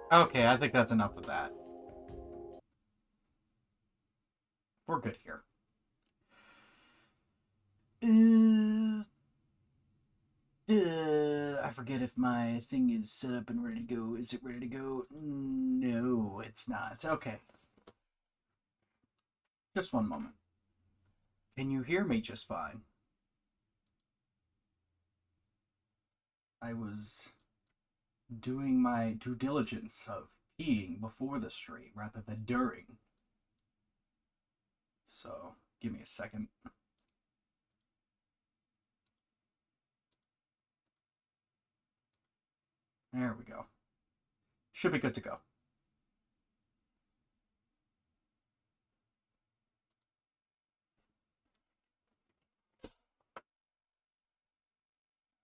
Okay, I think that's enough of that. We're good here. I forget if my thing is set up and ready to go. Is it ready to go? No, it's not. Okay. Just one moment. Can you hear me just fine? I was doing my due diligence of peeing before the stream rather than during. So, give me a second. There we go. Should be good to go.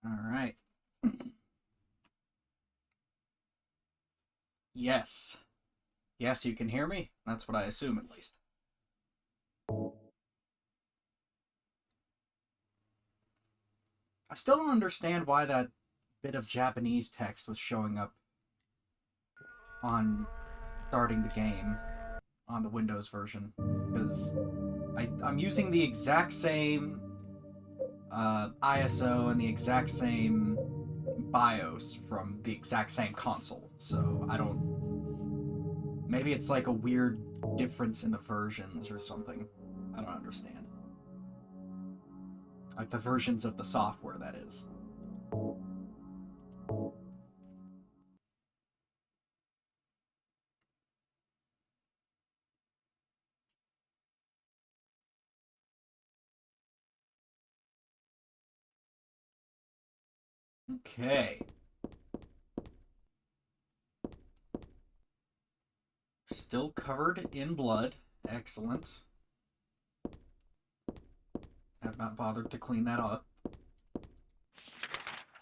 All right. Yes. Yes, you can hear me? That's what I assume, at least. I still don't understand why that bit of Japanese text was showing up on starting the game on the Windows version. Because I'm using the exact same ISO and the exact same BIOS from the exact same console. So I don't. Maybe it's like a weird difference in the versions or something. I don't understand. Like the versions of the software, that is. Okay. Still covered in blood. Excellent. Have not bothered to clean that up.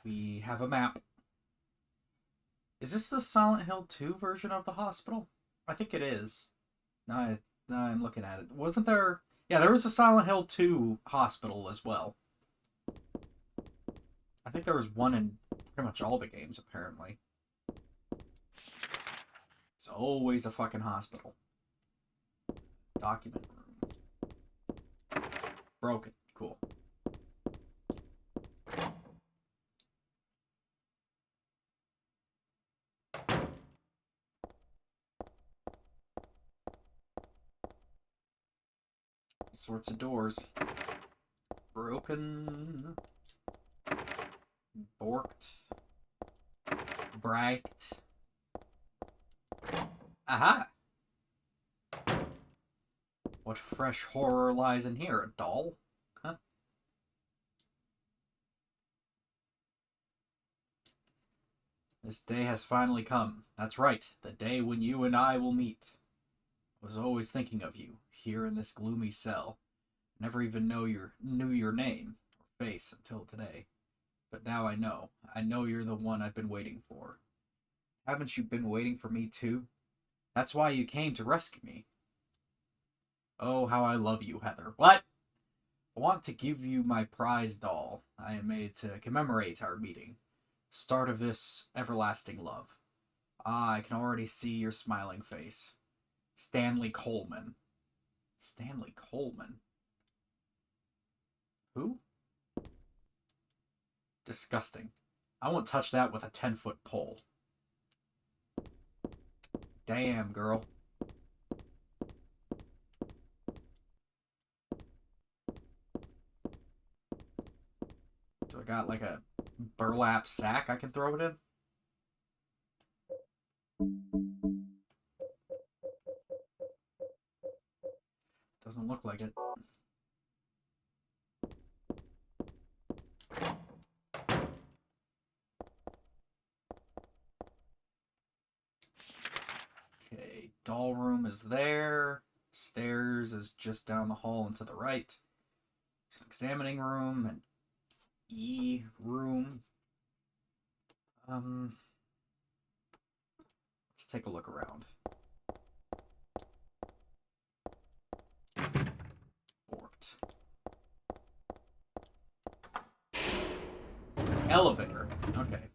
We have a map. Is this the Silent Hill 2 version of the hospital? I think it is. Now I'm looking at it. Wasn't there... Yeah, there was a Silent Hill 2 hospital as well. I think there was one in pretty much all the games, apparently. It's always a fucking hospital. Document room. Broken. Cool. All sorts of doors. Broken. Borked. Braked. Aha! What fresh horror lies in here? A doll? Huh? This day has finally come. That's right, the day when you and I will meet. I was always thinking of you, here in this gloomy cell. Never even knew your name or face until today. But now I know. I know you're the one I've been waiting for. Haven't you been waiting for me too? That's why you came to rescue me. Oh, how I love you, Heather. What? I want to give you my prize doll I made to commemorate our meeting. Start of this everlasting love. Ah, I can already see your smiling face. Stanley Coleman. Stanley Coleman? Who? Disgusting. I won't touch that with a 10-foot pole. Damn, girl. Do I got like a burlap sack I can throw it in? Doesn't look like it. Okay, doll room is there. Stairs is just down the hall and to the right. Examining room and E room. Let's take a look around. Borked. Elevator. Okay.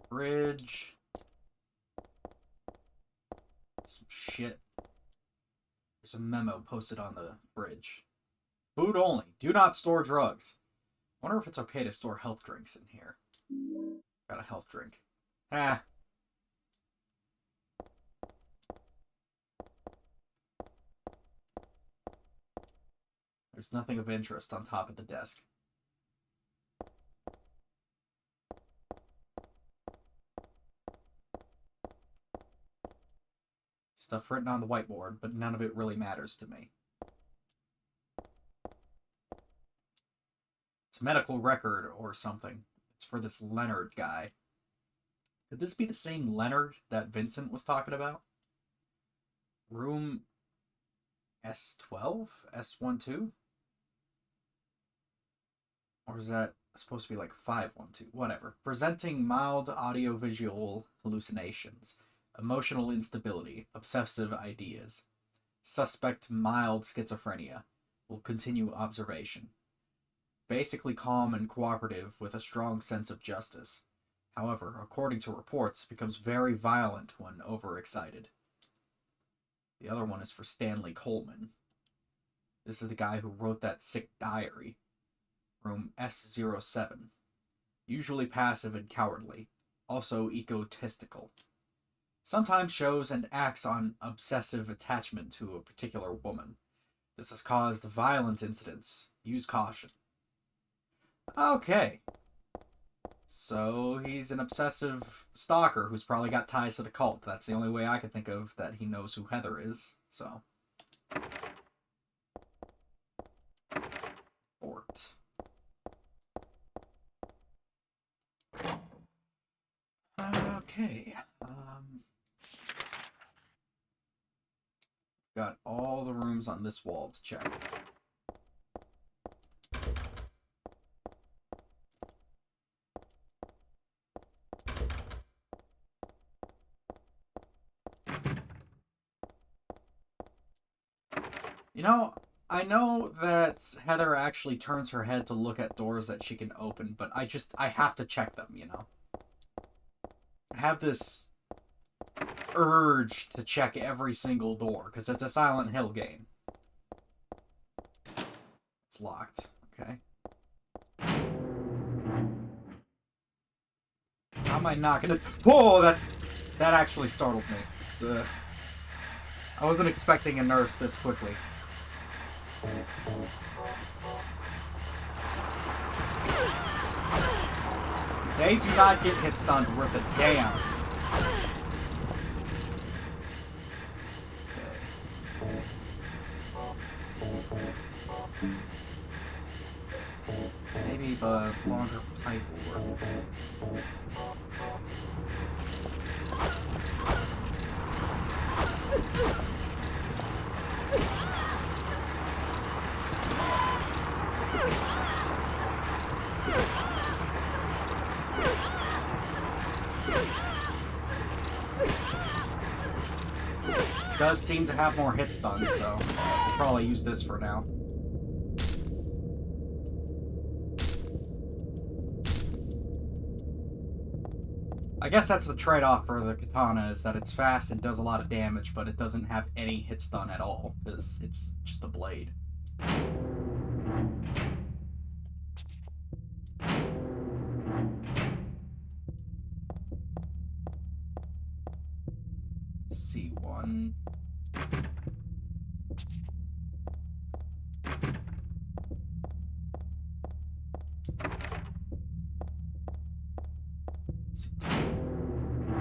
Fridge. Some shit. There's a memo posted on the fridge. Food only. Do not store drugs. Wonder if it's okay to store health drinks in here. Got a health drink. Ah. There's nothing of interest on top of the desk. Stuff written on the whiteboard, but none of it really matters to me. It's a medical record or something. It's for this Leonard guy. Could this be the same Leonard that Vincent was talking about? Room S12? S12? Or is that supposed to be like 512? Whatever. Presenting mild audiovisual hallucinations. Emotional instability. Obsessive ideas. Suspect mild schizophrenia. Will continue observation. Basically calm and cooperative with a strong sense of justice. However, according to reports, becomes very violent when overexcited. The other one is for Stanley Coleman. This is the guy who wrote that sick diary. Room S07. Usually passive and cowardly. Also egotistical. Sometimes shows and acts on obsessive attachment to a particular woman. This has caused violent incidents. Use caution. Okay. So he's an obsessive stalker who's probably got ties to the cult. That's the only way I can think of that he knows who Heather is. So. Fort. Okay. Got all the rooms on this wall to check. You know, I know that Heather actually turns her head to look at doors that she can open, but I have to check them, you know? I have this urge to check every single door, because it's a Silent Hill game. It's locked. Okay. How am I not gonna... Whoa, that actually startled me. I wasn't expecting a nurse this quickly. They do not get hit stunned worth a damn. Okay. Maybe the longer pipe will work. Does seem to have more hit stun, so we'll probably use this for now. I guess that's the trade-off for the katana, is that it's fast and does a lot of damage, but it doesn't have any hit stun at all, because it's just a blade. C1.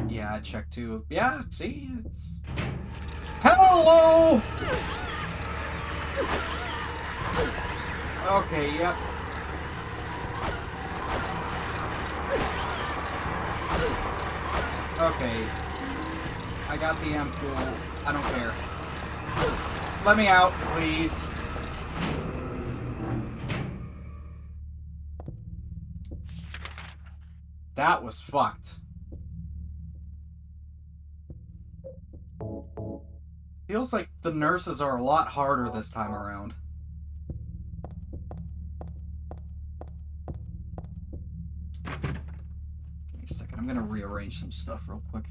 Yeah, I checked too. Yeah, see, it's... Hello! Okay, yep. Okay. I got the ampule. I don't care. Let me out, please. That was fucked. Feels like the nurses are a lot harder this time around. Give me a second, I'm gonna rearrange some stuff real quick.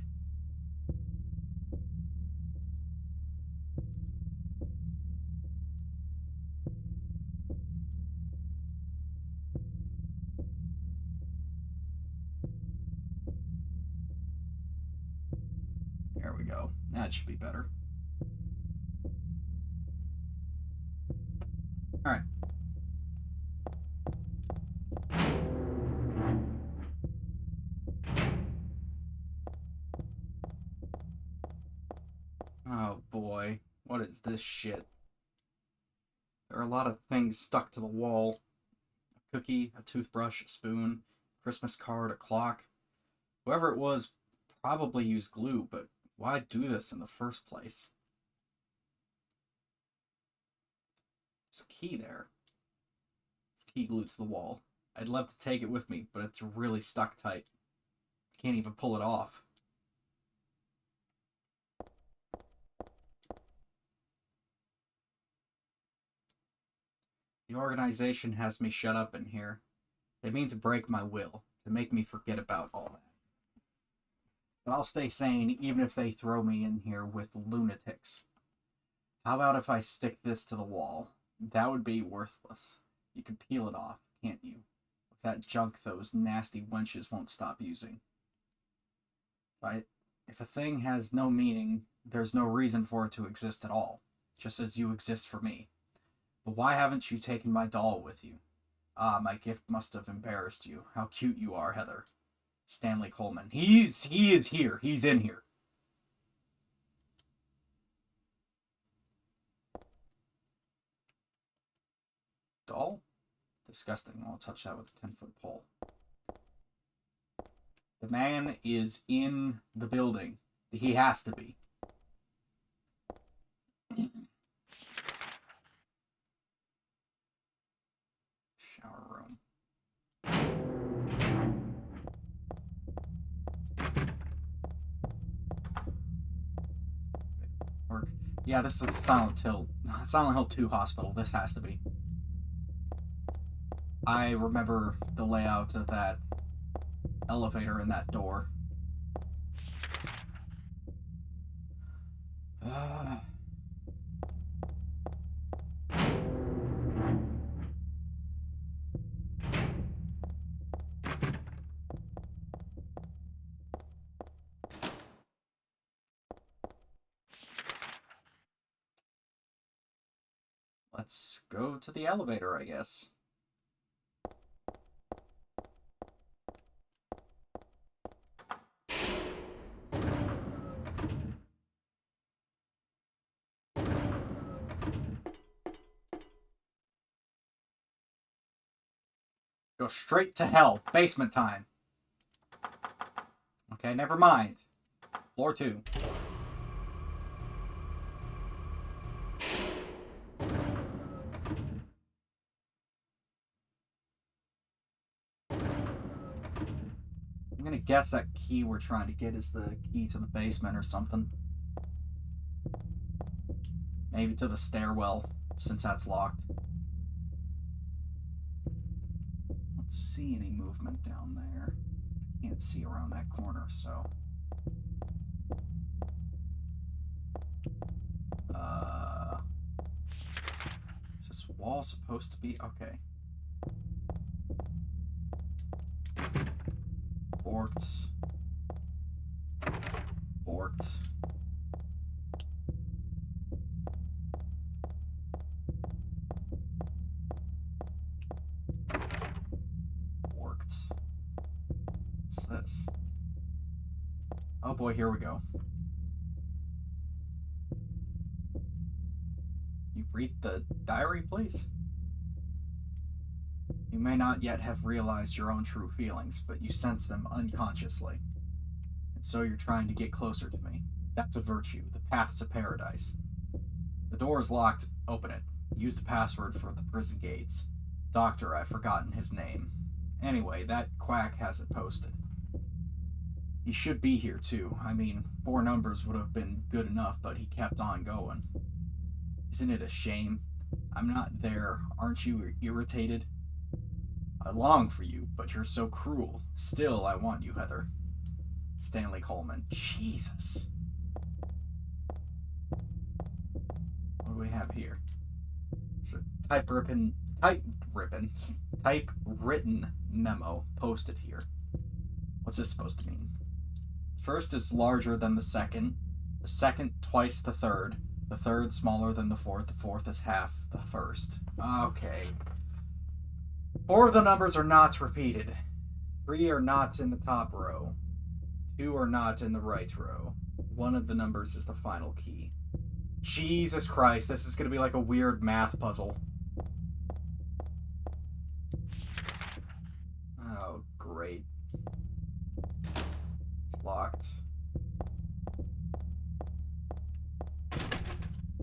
There we go. That should be better. Alright. Oh boy, what is this shit? There are a lot of things stuck to the wall. A cookie, a toothbrush, a spoon, Christmas card, a clock. Whoever it was probably used glue, but why do this in the first place? There's a key there. It's key glued to the wall. I'd love to take it with me, but it's really stuck tight. I can't even pull it off. The organization has me shut up in here. They mean to break my will, to make me forget about all that. But I'll stay sane even if they throw me in here with lunatics. How about if I stick this to the wall? That would be worthless. You can peel it off, can't you? With that junk those nasty wenches won't stop using. If a thing has no meaning, there's no reason for it to exist at all, just as you exist for me. But why haven't you taken my doll with you? Ah, my gift must have embarrassed you. How cute you are, Heather. Stanley Coleman. He is here. He's in here. Doll? Disgusting. I'll touch that with a 10-foot pole. The man is in the building. He has to be. Shower room. Work. Yeah, this is Silent Hill 2 hospital. This has to be. I remember the layout of that elevator and that door. Let's go to the elevator, I guess. Go straight to hell. Basement time. Okay, never mind. Floor 2. I'm gonna guess that key we're trying to get is the key to the basement or something. Maybe to the stairwell, since that's locked. Don't see any movement down there. Can't see around that corner, so... Is this wall supposed to be... Okay. Borked. Borked. Borked. What's this? Oh boy, here we go. You read the diary, please? You may not yet have realized your own true feelings, but you sense them unconsciously. And so you're trying to get closer to me. That's a virtue, the path to paradise. The door is locked. Open it. Use the password for the prison gates. Doctor, I've forgotten his name. Anyway, that quack has it posted. He should be here, too. I mean, 4 numbers would have been good enough, but he kept on going. Isn't it a shame? I'm not there. Aren't you irritated? I long for you, but you're so cruel. Still, I want you, Heather. Stanley Coleman. Jesus. What do we have here? So typewritten memo posted here. What's this supposed to mean? First is larger than the second twice the third smaller than the fourth is half the first. Okay. 4 of the numbers are not repeated. 3 are not in the top row. 2 are not in the right row. 1 of the numbers is the final key. Jesus Christ, this is going to be like a weird math puzzle. Oh, great. It's locked.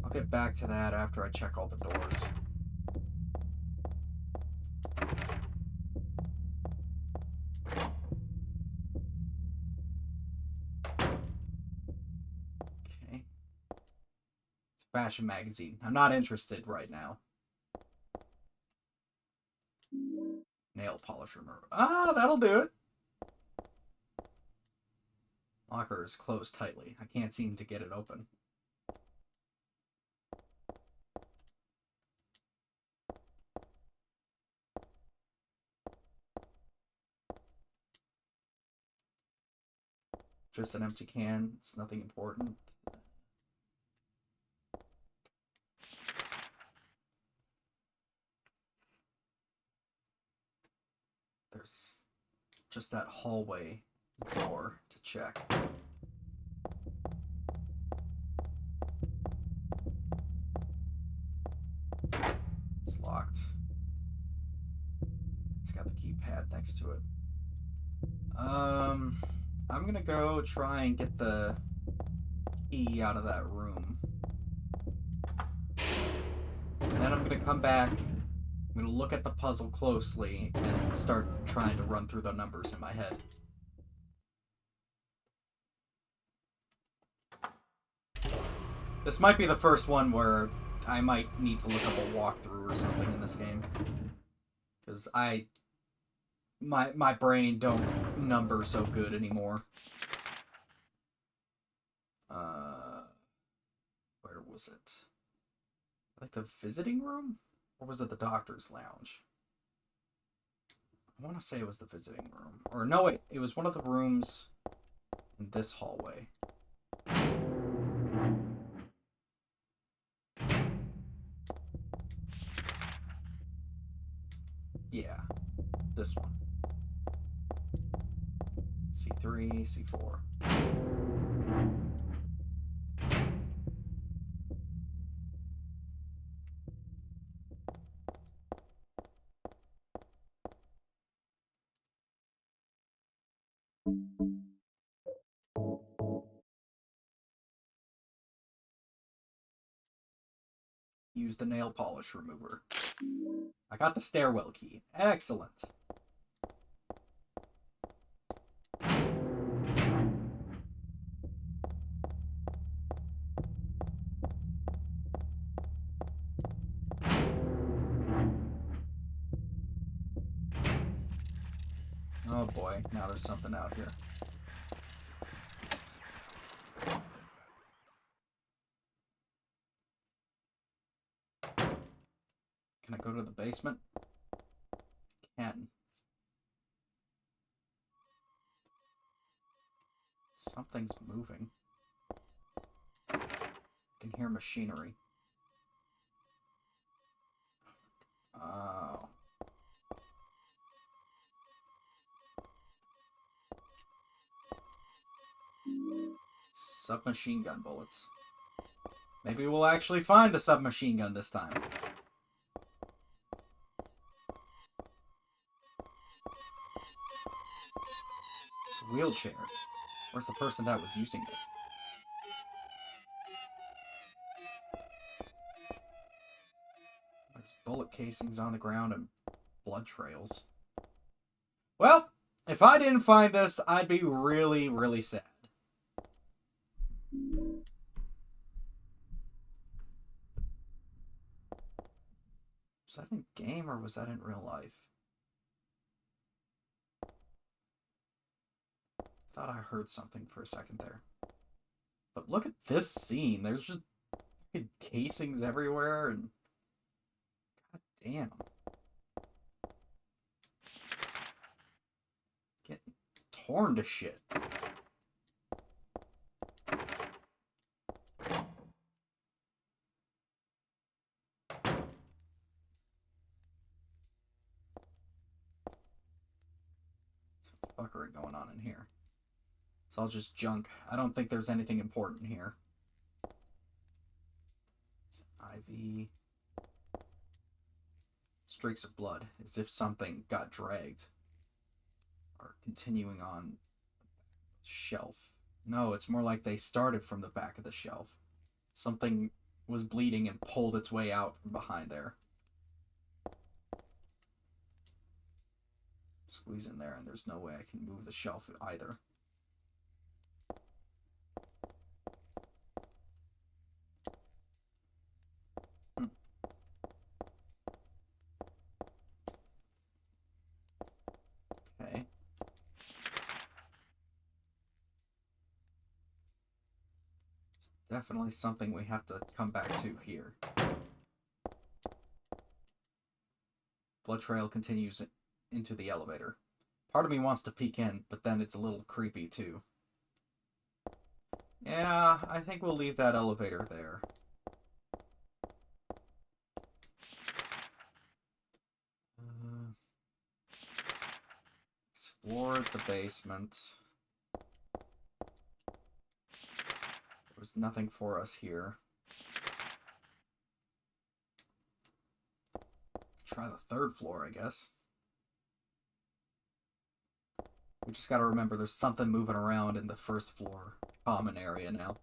I'll get back to that after I check all the doors. Okay. It's a fashion magazine. I'm not interested right now. Nail polish remover. Ah, that'll do it. Locker is closed tightly. I can't seem to get it open. Just an empty can. It's nothing important. There's just that hallway door to check. It's locked. It's got the keypad next to it. I'm gonna go try and get the key out of that room. And then I'm gonna come back. I'm gonna look at the puzzle closely and start trying to run through the numbers in my head. This might be the first one where I might need to look up a walkthrough or something in this game. Because my brain don't number so good anymore. Where was it? Like the visiting room? Or was it the doctor's lounge? I want to say it was the visiting room. Or no, wait, it was one of the rooms in this hallway. Yeah, this one. C3, C4. Use the nail polish remover. I got the stairwell key. Excellent. Oh boy, now there's something out here. Can I go to the basement? Can. Something's moving. I can hear machinery. Oh. Submachine gun bullets. Maybe we'll actually find a submachine gun this time. Wheelchair. Where's the person that was using it? There's bullet casings on the ground and blood trails. Well, if I didn't find this, I'd be really, really sad. Was that in game or was that in real life? Thought I heard something for a second there. But look at this scene. There's just fucking casings everywhere and... God damn. Getting torn to shit. Fuckery going on in here. It's all just junk. I don't think there's anything important here. IV. Streaks of blood, as if something got dragged. Or continuing on the shelf. No, it's more like they started from the back of the shelf. Something was bleeding and pulled its way out from behind there. Squeeze in there, and there's no way I can move the shelf either. Okay. It's definitely something we have to come back to here. Blood trail continues into the elevator. Part of me wants to peek in, but then it's a little creepy too. Yeah, I think we'll leave that elevator there. Explored the basement. There was nothing for us here. Try the third floor, I guess. We just gotta remember there's something moving around in the first floor common area now.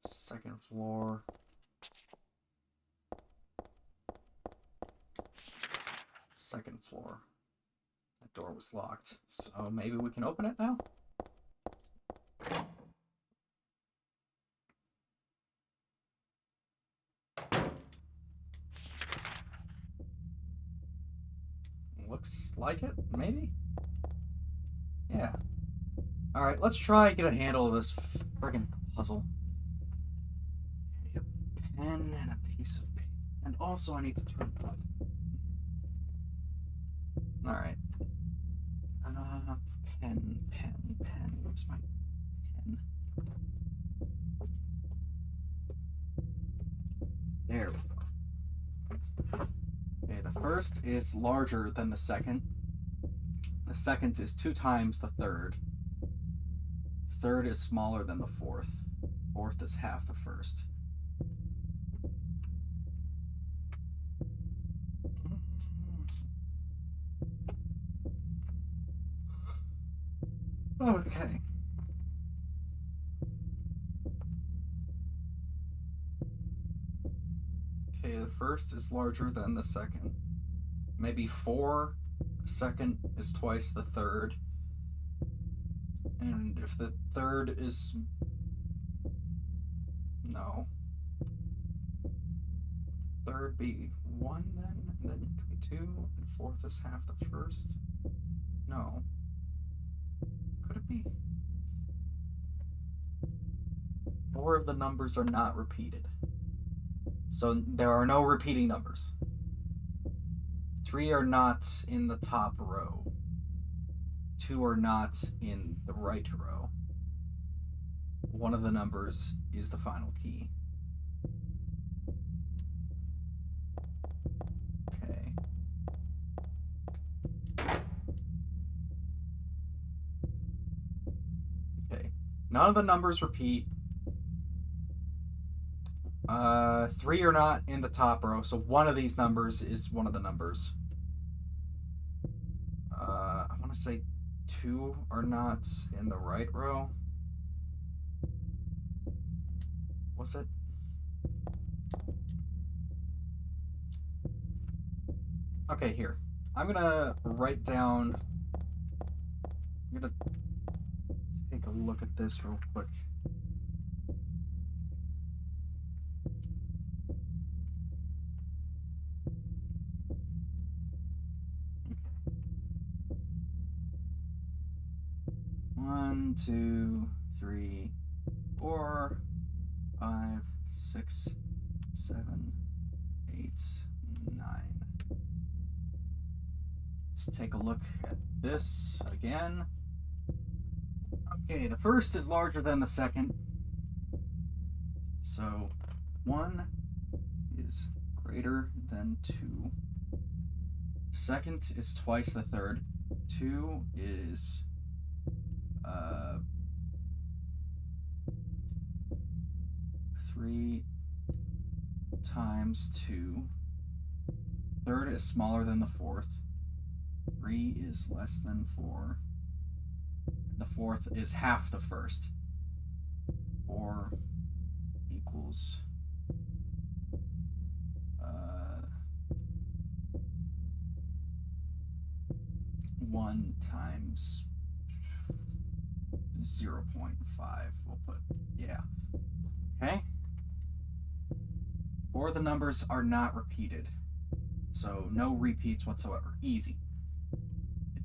Second floor. Second floor. That door was locked, so maybe we can open it now? Looks like it, maybe? Yeah. Alright, let's try and get a handle of this friggin' puzzle. I need a pen and a piece of paper. And also I need to turn it on. Alright. Pen. Where's my pen? There we go. Okay, the first is larger than the second. The second is 2 times the third. The third is smaller than the fourth. Fourth is half the first. Okay. Okay, the first is larger than the second. Maybe 4. The second is twice the third. And if the third is... No. Third be 1 then? And then it could be 2. And fourth is half the first? No. Could it be? 4 of the numbers are not repeated. So there are no repeating numbers. 3 are not in the top row. 2 are not in the right row. One of the numbers is the final key. Okay. Okay. None of the numbers repeat. 3 are not in the top row, so one of these numbers is one of the numbers. I want to say 2 are not in the right row. Was it? Okay, here. I'm gonna write down... I'm gonna take a look at this real quick. 1, 2, 3, 4, 5, 6, 7, 8, 9. Let's take a look at this again. Okay, the first is larger than the second. So 1 is greater than 2. Second is twice the third. 2 is 3 times 2. Third is smaller than the fourth. 3 is less than 4. The fourth is half the first. 4 equals 1 times 0.5. We'll put, yeah. Okay. 4 of the numbers are not repeated. So no repeats whatsoever. Easy.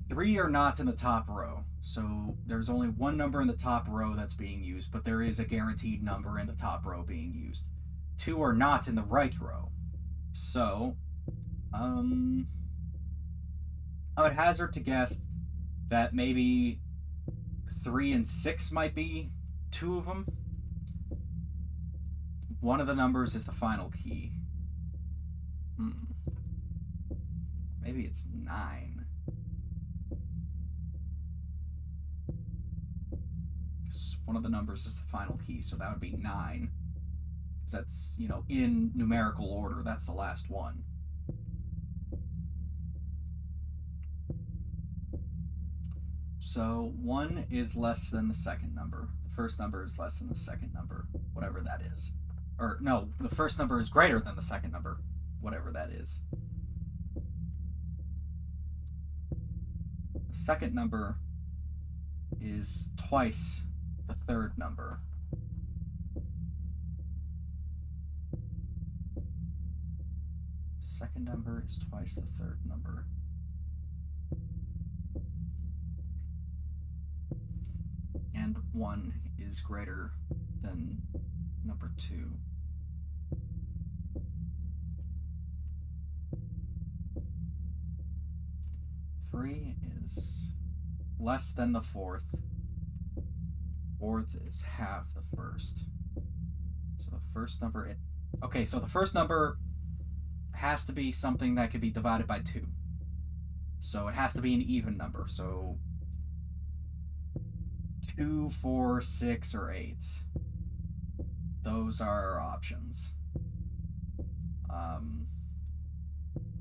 3 are not in the top row. So there's only one number in the top row that's being used, but there is a guaranteed number in the top row being used. 2 are not in the right row. So, I would hazard to guess that maybe 3 and 6 might be 2 of them. One of the numbers is the final key. Maybe it's 9. Because one of the numbers is the final key, so that would be 9. Because that's, you know, in numerical order, that's the last one. So 1 is less than the second number. The first number is less than the second number, whatever that is. Or, no, the first number is greater than the second number, whatever that is. The second number is twice the third number. Second number is twice the third number. And 1 is greater than number 2. Three is less than the fourth. Fourth is half the first. So the first number... Okay, so the first number has to be something that could be divided by 2. So it has to be an even number. So 2, 4, 6, or 8. Those are our options.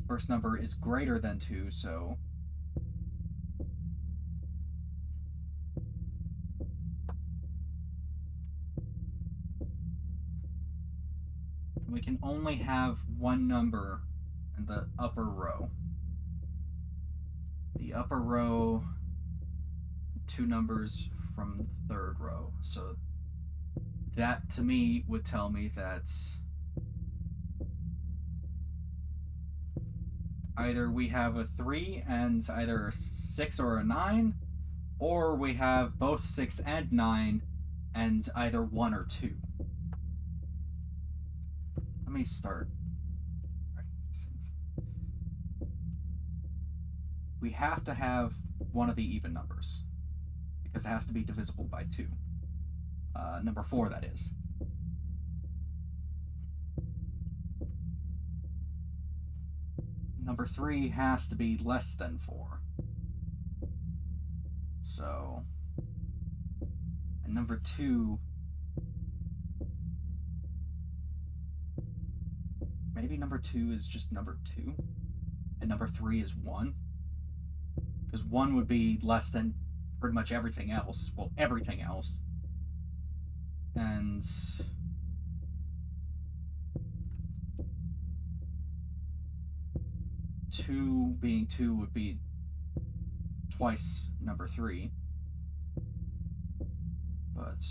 First number is greater than 2, so we can only have one number in the upper row. The upper row, 2 numbers from the third row. So that, to me, would tell me that either we have a 3 and either a 6 or a 9, or we have both 6 and 9 and either 1 or 2. Let me start writing these things. We have to have one of the even numbers, because it has to be divisible by 2. Number 4, that is. Number 3 has to be less than 4. So, and number 2, maybe number 2 is just number 2, and number 3 is 1. Because 1 would be less than pretty much everything else. Well, everything else. And 2 being 2 would be twice number 3. But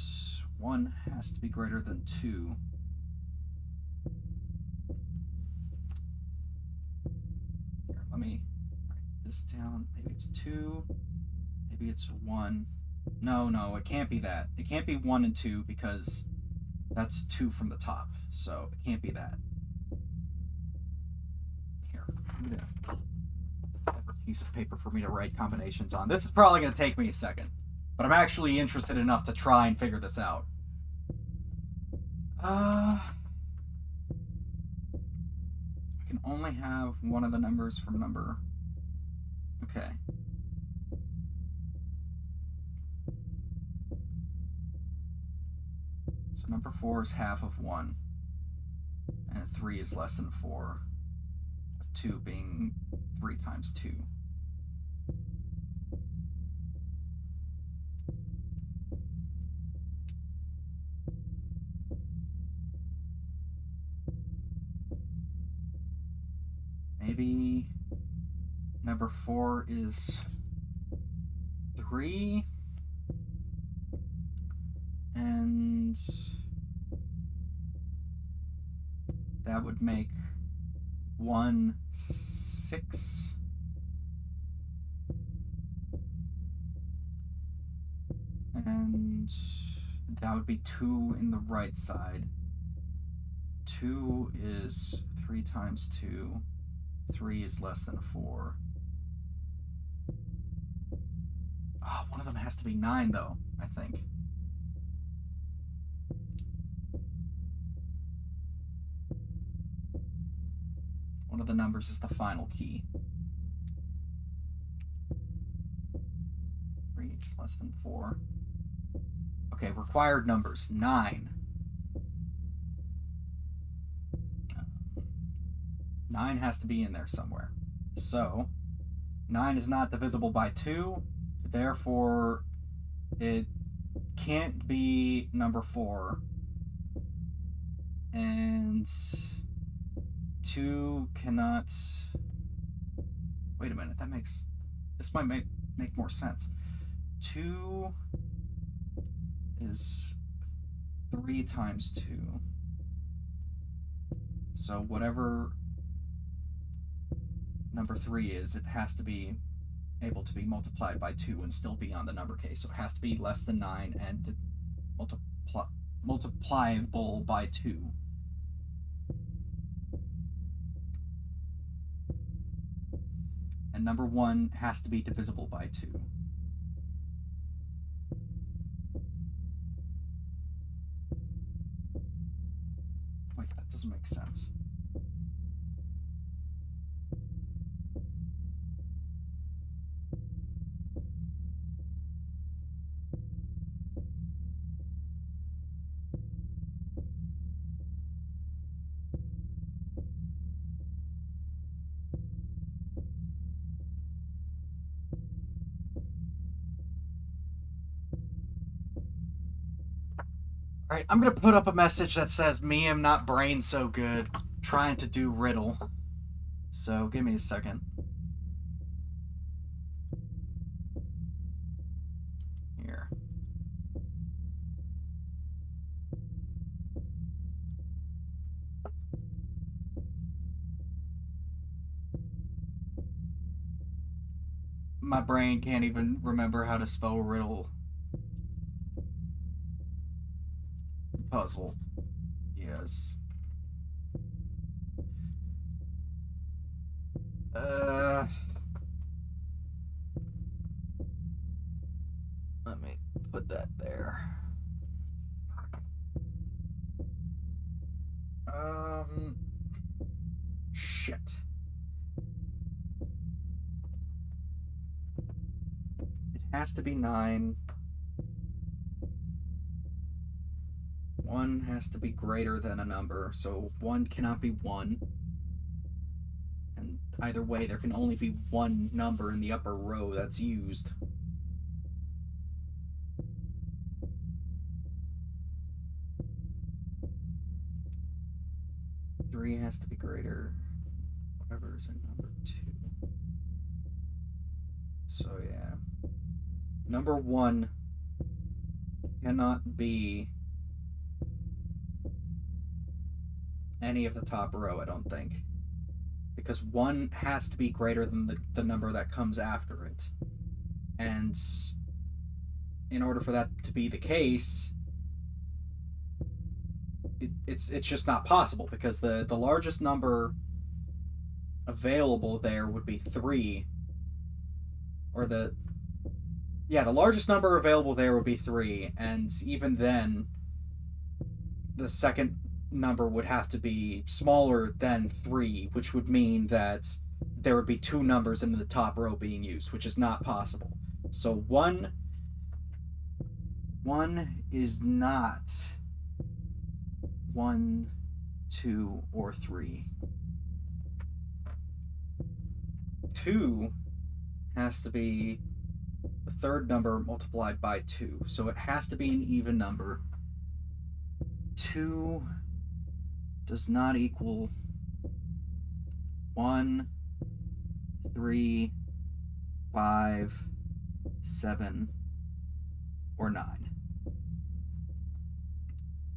1 has to be greater than 2. Here, let me write this down. Maybe it's 2. Maybe it's 1. No, it can't be that. It can't be 1 and 2 because that's 2 from the top. So it can't be that. Here, I'm gonna have a piece of paper for me to write combinations on. This is probably going to take me a second, but I'm actually interested enough to try and figure this out. I can only have one of the numbers from number... Okay. So number 4 is half of 1, and 3 is less than 4, with 2 being 3 times 2. Maybe number 4 is 3, and that would make 1 6. And that would be 2 in the right side. 2 is 3 times 2. 3 is less than 4. Oh, one of them has to be 9, though, I think. One of the numbers is the final key. 3 is less than 4. Okay, required numbers. 9. 9 has to be in there somewhere. So, 9 is not divisible by 2. Therefore, it can't be number 4. And 2 cannot... Wait a minute, that makes... This might make more sense. 2 is 3 times 2. So whatever number 3 is, it has to be able to be multiplied by 2 and still be on the number case. So it has to be less than 9 and multiplyable by 2. And number 1 has to be divisible by 2. Wait, that doesn't make sense. Alright, I'm gonna put up a message that says, "Me am not brain so good, trying to do riddle." So, give me a second. Here. My brain can't even remember how to spell riddle puzzle. Yes. Let me put that there. Shit. It has to be 9. 1 has to be greater than a number, so 1 cannot be 1. And either way, there can only be one number in the upper row that's used. Three has to be greater. Whatever's in number 2. So yeah. Number 1 cannot be any of the top row, I don't think. Because 1 has to be greater than the number that comes after it. And in order for that to be the case, it's just not possible, because the largest number available there would be 3, or the largest number available there would be 3, and even then the second number would have to be smaller than 3, which would mean that there would be 2 numbers in the top row being used, which is not possible. So 1 is not 1, 2, or 3. 2 has to be the third number multiplied by 2. So it has to be an even number. 2 does not equal 1, 3, 5, 7, or 9.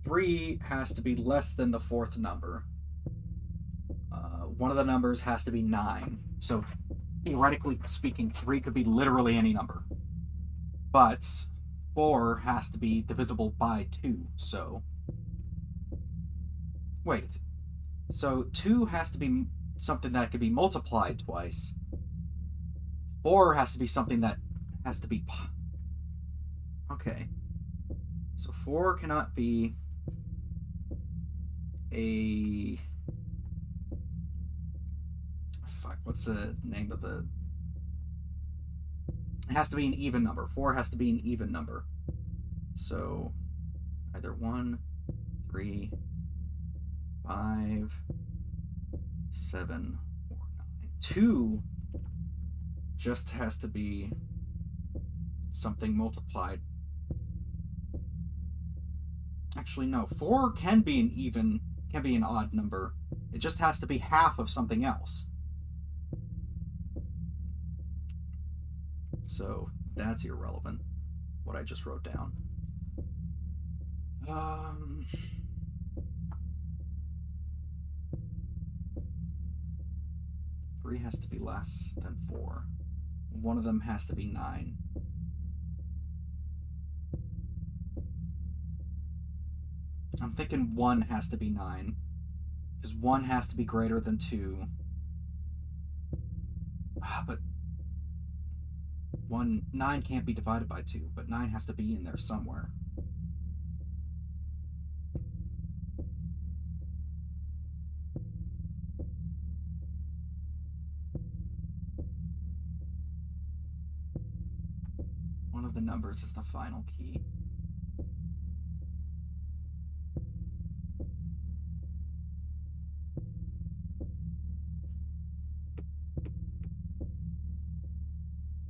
3 has to be less than the fourth number. One of the numbers has to be 9. So theoretically speaking, 3 could be literally any number. But 4 has to be divisible by 2. So wait. So 2 has to be something that could be multiplied twice. 4 has to be something that has to be... Okay. So 4 cannot be a... Fuck, what's the name of the... It has to be an even number. 4 has to be an even number. So either 1, 3, 5, 7, or 9. 2 just has to be something multiplied. Actually, no. 4 can be an odd number. It just has to be half of something else. So that's irrelevant, what I just wrote down. 3 has to be less than 4. One of them has to be 9. I'm thinking 1 has to be 9, because 1 has to be greater than 2. But 9 can't be divided by 2, but 9 has to be in there somewhere. One of the numbers is the final key.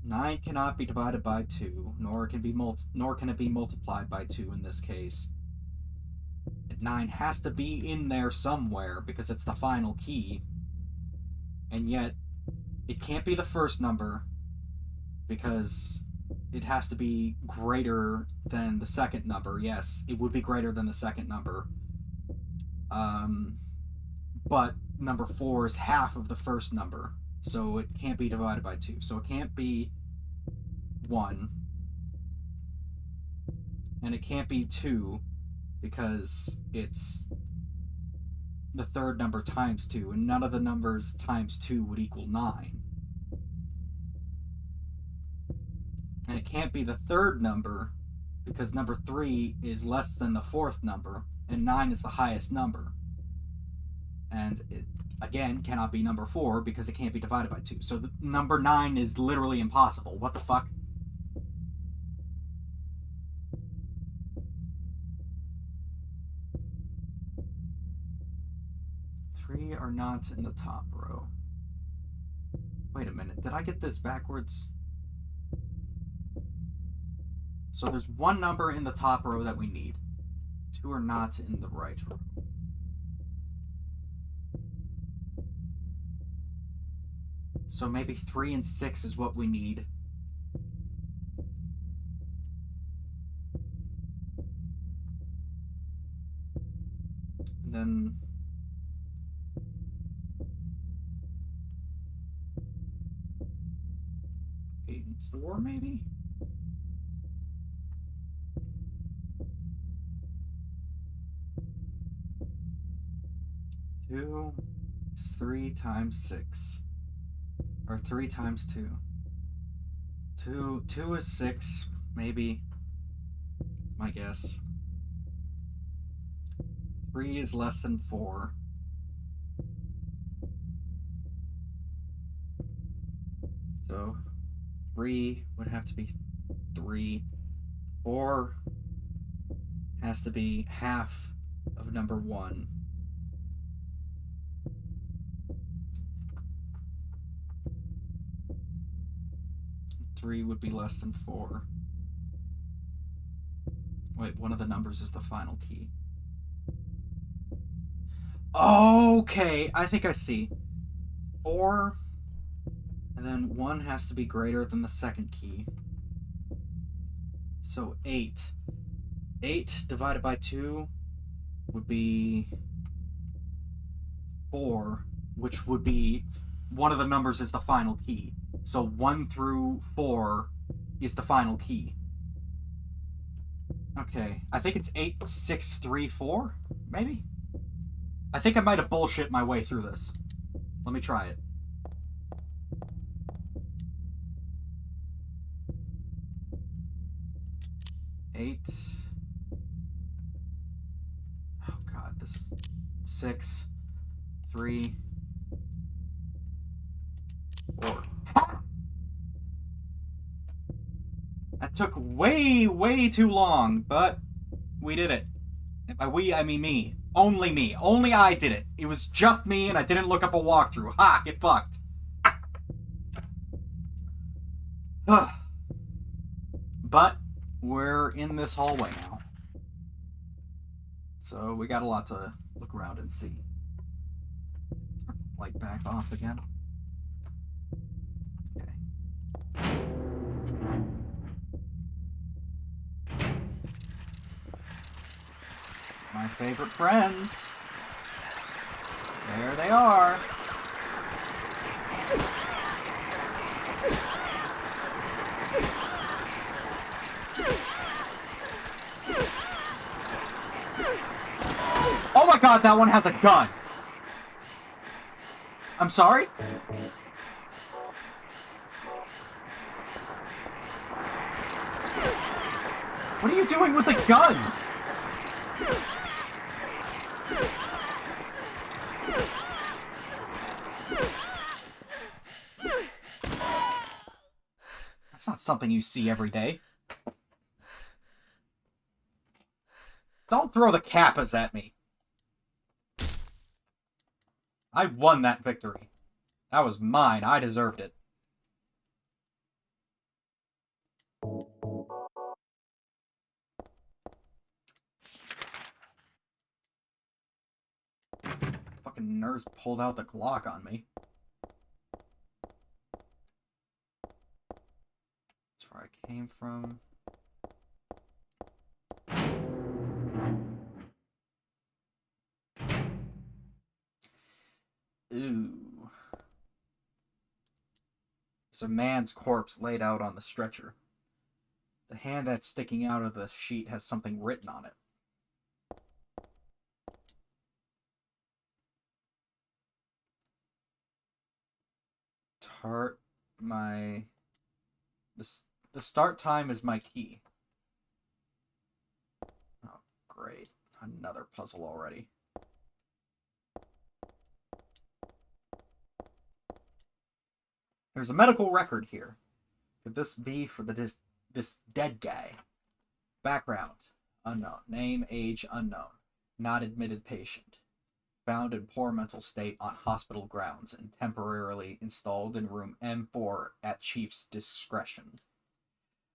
Nine cannot be divided by 2, nor can it be multiplied by 2 in this case. 9 has to be in there somewhere because it's the final key, and yet it can't be the first number because it has to be greater than the second number. Yes, it would be greater than the second number. But number 4 is half of the first number, so it can't be divided by 2. So it can't be 1, and it can't be 2 because it's the third number times 2, and none of the numbers times 2 would equal 9. And it can't be the third number because number 3 is less than the fourth number, and 9 is the highest number. And it, again, cannot be number 4 because it can't be divided by 2. So the number 9 is literally impossible. What the fuck? Three are not in the top row. Wait a minute, did I get this backwards? So there's one number in the top row that we need. 2 are not in the right row. So maybe 3 and 6 is what we need. And then... Eight and 4, maybe? 2 is 3 times 6. Or 3 times 2. 2 is 6, maybe. My guess. 3 is less than 4. So 3 would have to be 3. 4 has to be half of number 1. Three would be less than 4. Wait, one of the numbers is the final key. Okay, I think I see. 4, and then 1 has to be greater than the second key. So 8. 8 divided by 2 would be 4, which would be one of the numbers is the final key. So 1 through 4 is the final key. Okay, I think it's 8, 6, 3, 4, maybe? I think I might have bullshit my way through this. Let me try it. Eight. Oh god, this is 6, 3, 4. That took way too long, but we did it. And by we, I mean me. Only me. Only I did it. It was just me, and I didn't look up a walkthrough. Ha! Get fucked. But we're in this hallway now. So we got a lot to look around and see. Light back off again. Okay. My favorite friends. There they are. Oh my god, that one has a gun. I'm sorry? What are you doing with a gun? That's not something you see every day. Don't throw the kappas at me. I won that victory. That was mine. I deserved it. Fucking nurse pulled out the Glock on me. That's where I came from. Ooh. There's a man's corpse laid out on the stretcher. The hand that's sticking out of the sheet has something written on it. The start time is my key. Oh, great. Another puzzle already. There's a medical record here. Could this be for this dead guy? Background, unknown. Name, age, unknown. Not admitted patient. Found in poor mental state on hospital grounds and temporarily installed in room M4 at chief's discretion.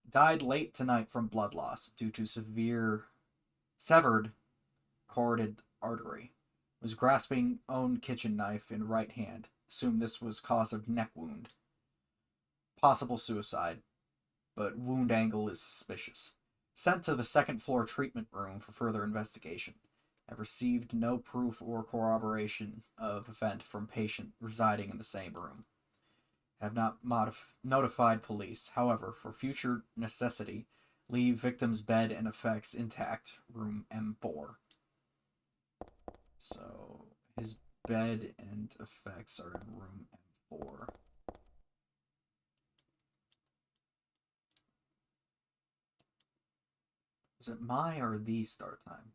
Died late tonight from blood loss due to severed carotid artery. Was grasping own kitchen knife in right hand. Assumed this was cause of neck wound. Possible suicide, but wound angle is suspicious. Sent to the second floor treatment room for further investigation. Have received no proof or corroboration of event from patient residing in the same room. Have not notified police. However, for future necessity, leave victim's bed and effects intact, room M4. So, his bed and effects are in room M4. Is it my or the start time?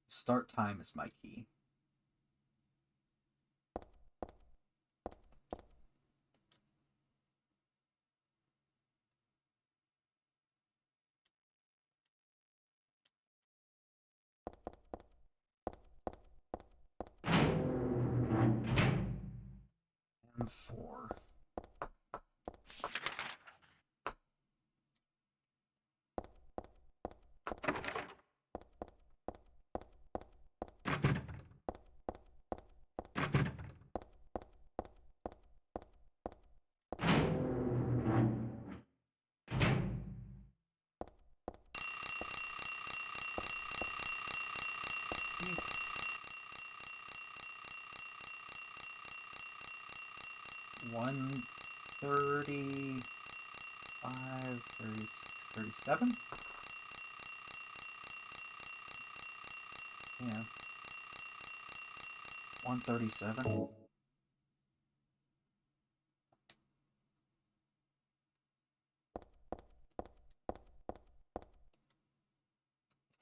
Start time is my key. M4. One 35, 36, 37? Yeah. 137.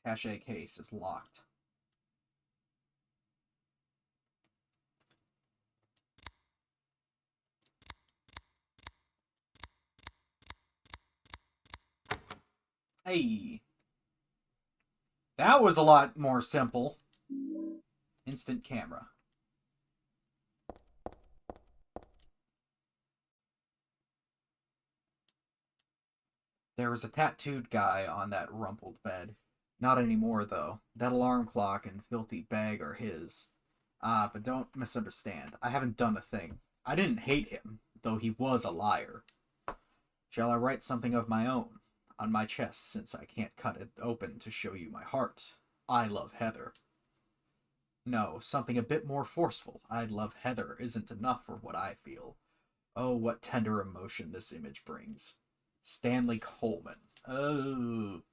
Attaché case is locked. Hey. That was a lot more simple. Instant camera. There was a tattooed guy on that rumpled bed. Not anymore, though. That alarm clock and filthy bag are his. But don't misunderstand. I haven't done a thing. I didn't hate him, though he was a liar. Shall I write something of my own? On my chest, since I can't cut it open to show you my heart. I love Heather. No, something a bit more forceful. I love Heather isn't enough for what I feel. Oh, what tender emotion this image brings. Stanley Coleman. Oh.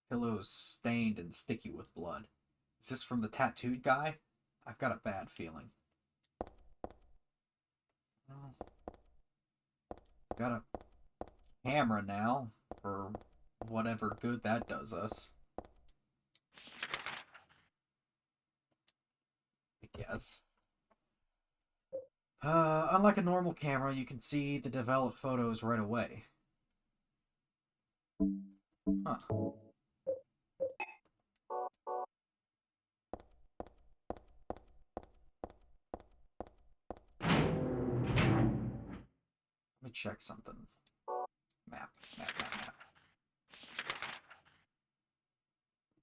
Pillows stained and sticky with blood. Is this from the tattooed guy? I've got a bad feeling. Well, got a camera now, for whatever good that does us. I guess. Unlike a normal camera, you can see the developed photos right away. Huh. Let me check something. Map.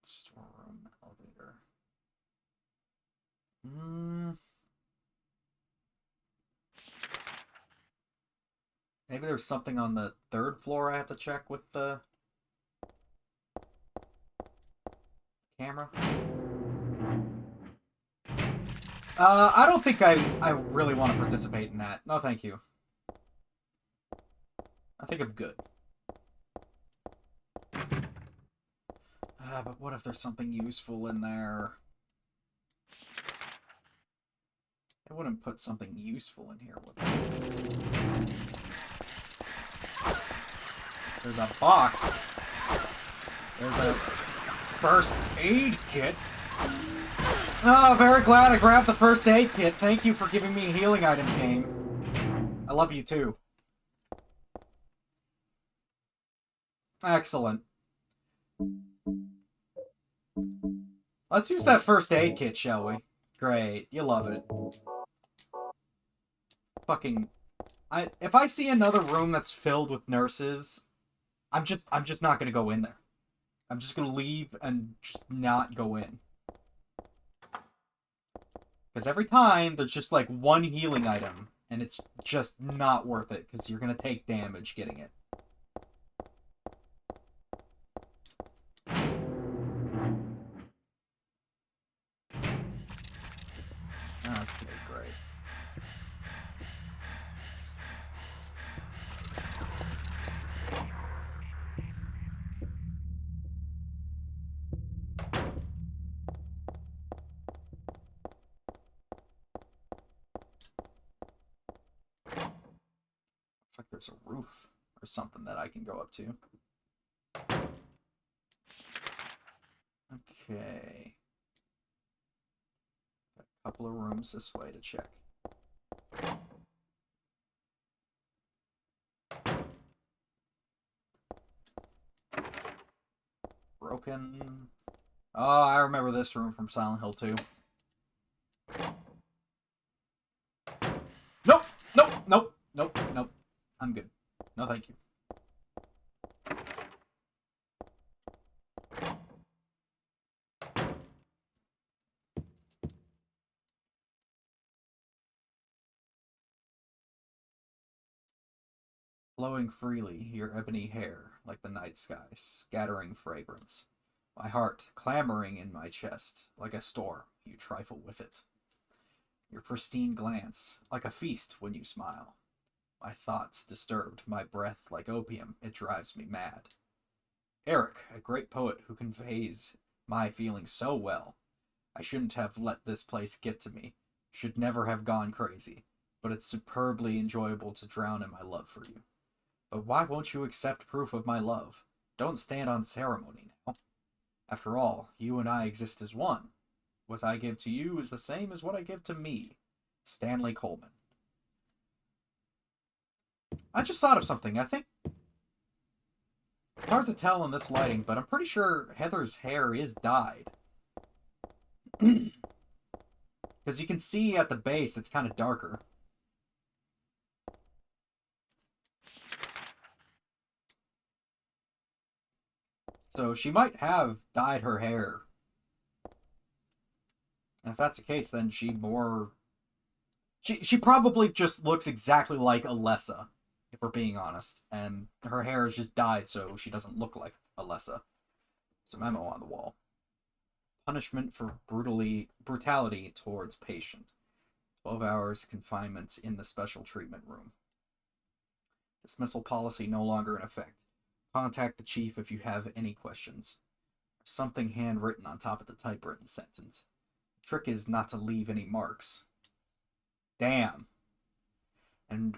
Storeroom, elevator. Maybe there's something on the third floor I have to check with the camera. I don't think I really want to participate in that. No, thank you. I think I'm good. But what if there's something useful in there? I wouldn't put something useful in here with it. There's a box. There's a first aid kit. Oh, very glad I grabbed the first aid kit. Thank you for giving me healing items, game. I love you too. Excellent. Let's use that first aid kit, shall we? Great. You love it. Fucking... if I see another room that's filled with nurses, I'm just not gonna go in there. I'm just gonna leave and just not go in. Because every time, there's just like one healing item, and it's just not worth it, because you're gonna take damage getting it. Okay, great. Looks like there's a roof or something that I can go up to. Okay. Got a couple of rooms this way to check. Broken. Oh, I remember this room from Silent Hill 2. Nope! Nope! Nope! Nope! Nope. I'm good. No, thank you. Flowing freely, your ebony hair, like the night sky, scattering fragrance. My heart, clamoring in my chest, like a storm, you trifle with it. Your pristine glance, like a feast when you smile. My thoughts disturbed, my breath like opium, it drives me mad. Eric, a great poet who conveys my feelings so well. I shouldn't have let this place get to me, should never have gone crazy, but it's superbly enjoyable to drown in my love for you. But why won't you accept proof of my love? Don't stand on ceremony now. After all, you and I exist as one. What I give to you is the same as what I give to me. Stanley Coleman. I just thought of something. I think it's hard to tell in this lighting, but I'm pretty sure Heather's hair is dyed. Because you can see at the base it's kind of darker. So she might have dyed her hair. And if that's the case, then she probably just looks exactly like Alessa, if we're being honest. And her hair is just dyed so she doesn't look like Alessa. There's a memo on the wall. Punishment for brutality towards patient. 12 hours confinement in the special treatment room. Dismissal policy no longer in effect. Contact the chief if you have any questions. Something handwritten on top of the typewritten sentence. The trick is not to leave any marks. Damn. And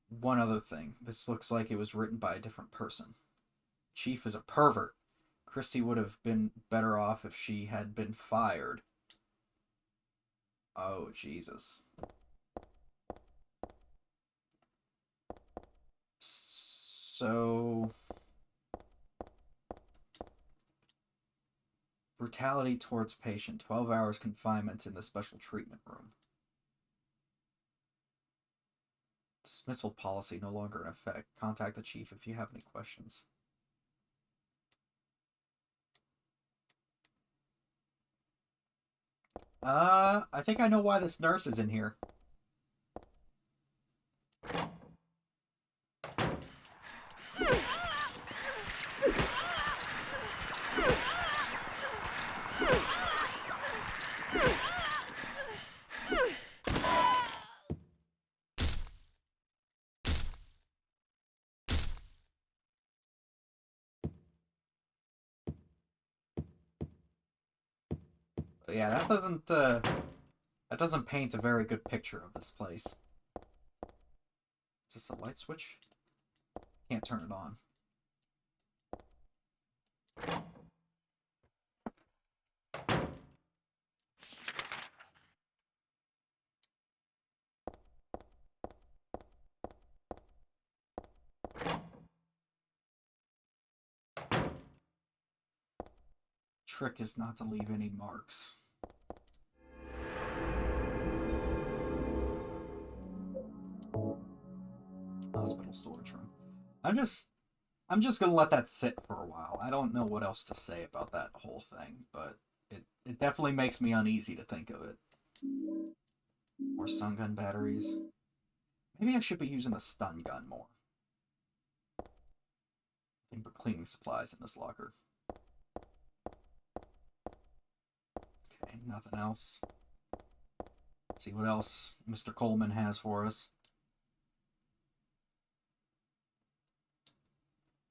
one other thing. This looks like it was written by a different person. Chief is a pervert. Christy would have been better off if she had been fired. Oh, Jesus. So... brutality towards patient. 12 hours confinement in the special treatment room. Dismissal policy no longer in effect. Contact the chief if you have any questions. I think I know why this nurse is in here. Yeah, that doesn't paint a very good picture of this place. Is this a light switch? Can't turn it on. Trick is not to leave any marks. Hospital storage room. I'm just gonna let that sit for a while. I don't know what else to say about that whole thing, but it definitely makes me uneasy to think of it. More stun gun batteries. Maybe I should be using the stun gun more. Nothing but cleaning supplies in this locker. Okay, nothing else. Let's see what else Mr. Coleman has for us.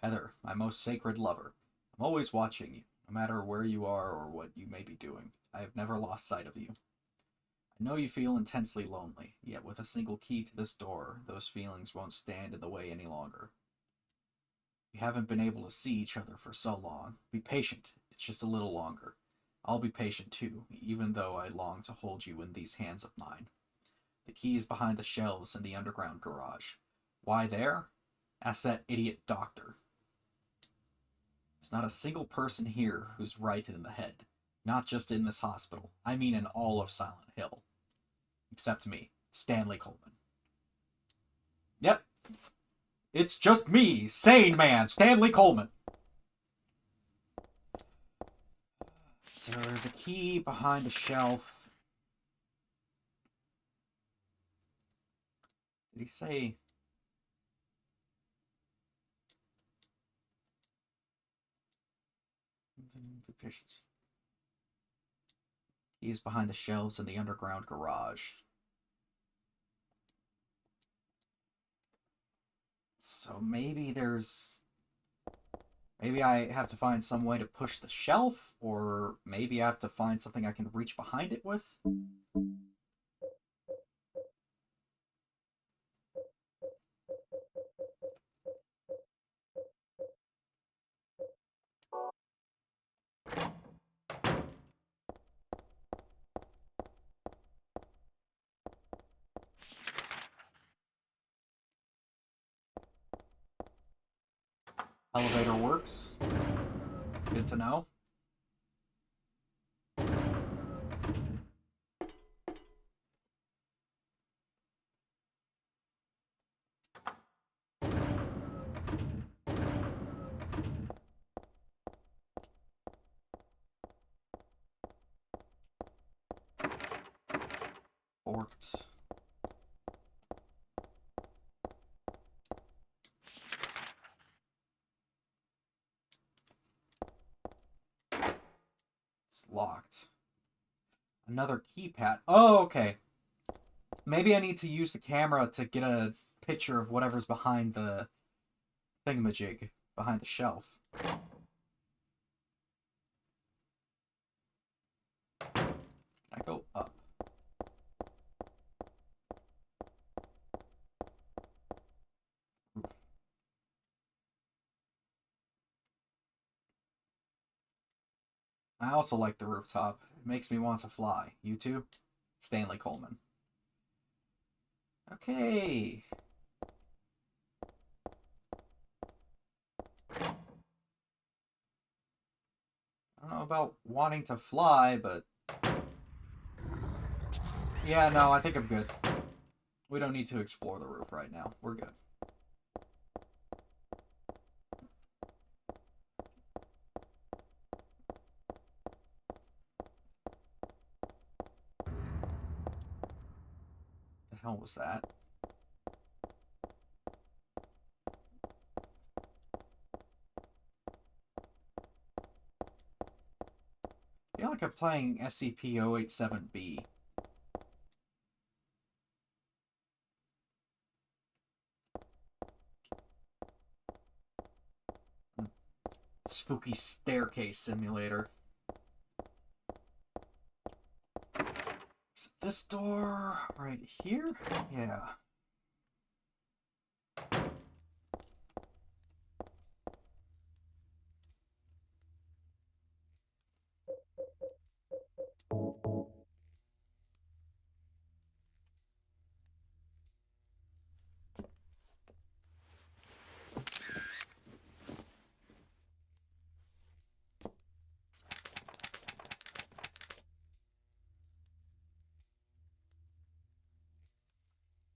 Heather, my most sacred lover. I'm always watching you, no matter where you are or what you may be doing. I have never lost sight of you. I know you feel intensely lonely, yet with a single key to this door, those feelings won't stand in the way any longer. We haven't been able to see each other for so long. Be patient, it's just a little longer. I'll be patient too, even though I long to hold you in these hands of mine. The key is behind the shelves in the underground garage. Why there? Ask that idiot doctor. There's not a single person here who's right in the head. Not just in this hospital. I mean in all of Silent Hill. Except me, Stanley Coleman. Yep. It's just me, sane man, Stanley Coleman. So there's a key behind the shelf. Did he say... Keys behind the shelves in the underground garage. So maybe there's... Maybe I have to find some way to push the shelf, or maybe I have to find something I can reach behind it with. Elevator works. Good to know. Worked. It's locked. Another keypad. Oh, okay. Maybe I need to use the camera to get a picture of whatever's behind the thingamajig, behind the shelf. Can I go up? Oof. I also like the rooftop. It makes me want to fly. You too? Stanley Coleman. Okay. I don't know about wanting to fly, but... Yeah, no, I think I'm good. We don't need to explore the roof right now. We're good. The hell was that? I feel like I'm playing SCP-087-B. Spooky staircase simulator. Is it this door right here? Yeah.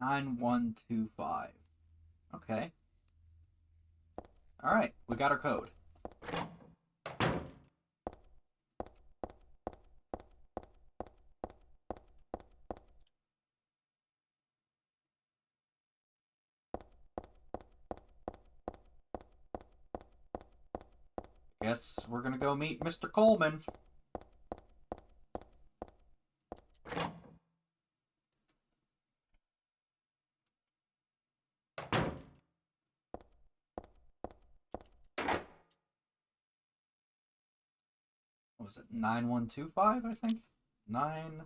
(9125). Okay. Alright, we got our code. Guess we're gonna go meet Mr. Coleman. What was it? 9125, I think? 9...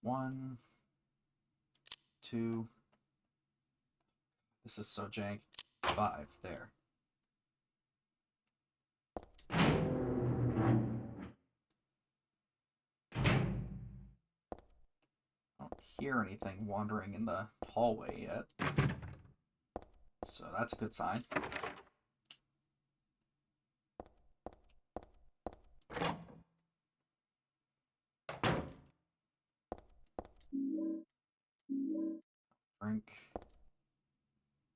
1, 2. This is so jank. 5. There. I don't hear anything wandering in the hallway yet. So that's a good sign. Drink.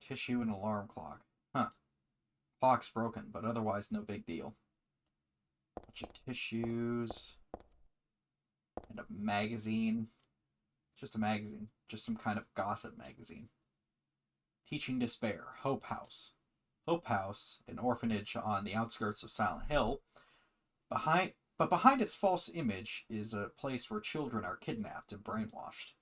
Tissue and alarm clock. Huh. Clock's broken, but otherwise no big deal. Bunch of tissues. And a magazine. Just a magazine. Just some kind of gossip magazine. Teaching Despair. Hope House. Hope House, an orphanage on the outskirts of Silent Hill. Behind its false image is a place where children are kidnapped and brainwashed.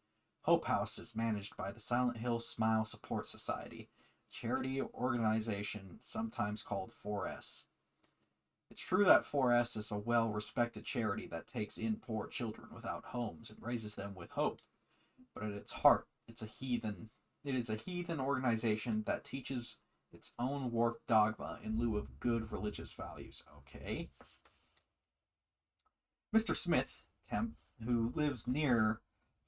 Hope House is managed by the Silent Hill Smile Support Society, a charity organization sometimes called 4S. It's true that 4S is a well-respected charity that takes in poor children without homes and raises them with hope. But at its heart, it is a heathen organization that teaches its own warped dogma in lieu of good religious values. Okay. Mr. Smith, temp, who lives near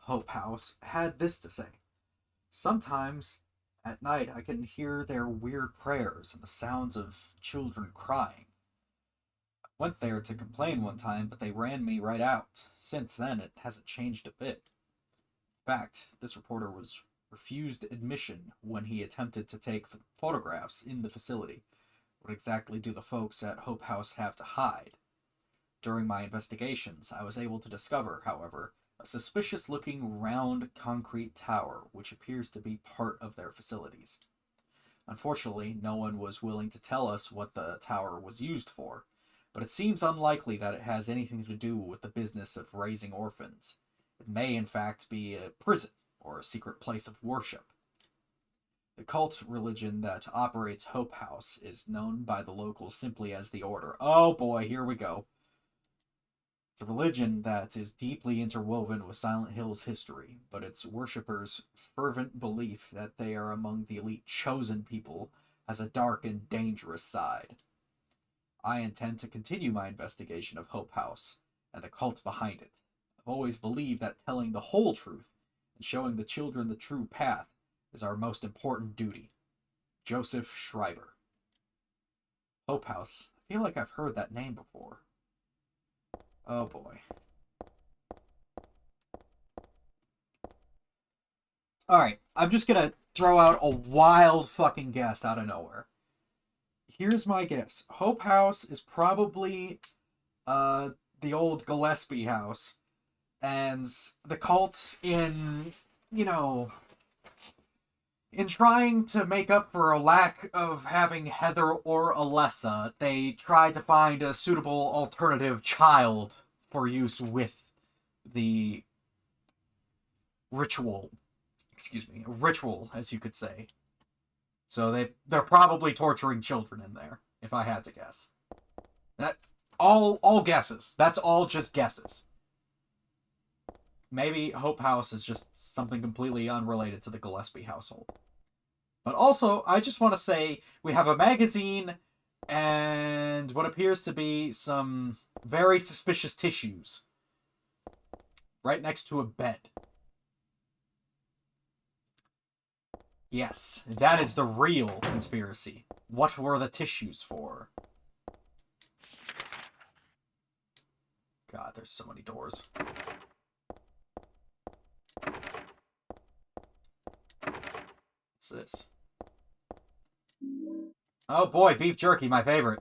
Hope House, had this to say. Sometimes at night I can hear their weird prayers and the sounds of children crying. I went there to complain one time, but they ran me right out. Since then, it hasn't changed a bit. In fact, this reporter was refused admission when he attempted to take photographs in the facility. What exactly do the folks at Hope House have to hide? During my investigations, I was able to discover, however, a suspicious-looking round concrete tower which appears to be part of their facilities. Unfortunately, no one was willing to tell us what the tower was used for, but it seems unlikely that it has anything to do with the business of raising orphans. It may, in fact, be a prison or a secret place of worship. The cult religion that operates Hope House is known by the locals simply as the Order. Oh boy, here we go. It's a religion that is deeply interwoven with Silent Hill's history, but its worshippers' fervent belief that they are among the elite chosen people has a dark and dangerous side. I intend to continue my investigation of Hope House and the cult behind it. I've always believed that telling the whole truth and showing the children the true path is our most important duty. Joseph Schreiber. Hope House. I feel like I've heard that name before. Oh boy. Alright, I'm just gonna throw out a wild fucking guess out of nowhere. Here's my guess. Hope House is probably the old Gillespie house. And the cults in trying to make up for a lack of having Heather or Alessa, they tried to find a suitable alternative child for use with the ritual. Excuse me, a ritual, as you could say. So they're probably torturing children in there, if I had to guess. That all guesses. That's all just guesses. Maybe Hope House is just something completely unrelated to the Gillespie household. But also, I just want to say, we have a magazine and what appears to be some very suspicious tissues right next to a bed. Yes, that is the real conspiracy. What were the tissues for? God, there's so many doors. What's this? Oh boy, beef jerky, my favorite.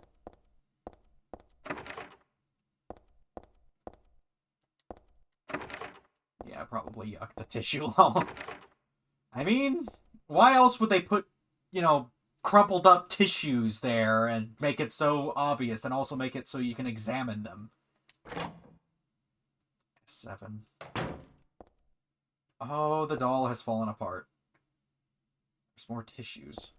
Yeah, probably yuck, the tissue lol. I mean, why else would they put, crumpled up tissues there and make it so obvious and also make it so you can examine them? 7. Oh, the doll has fallen apart. There's more tissues.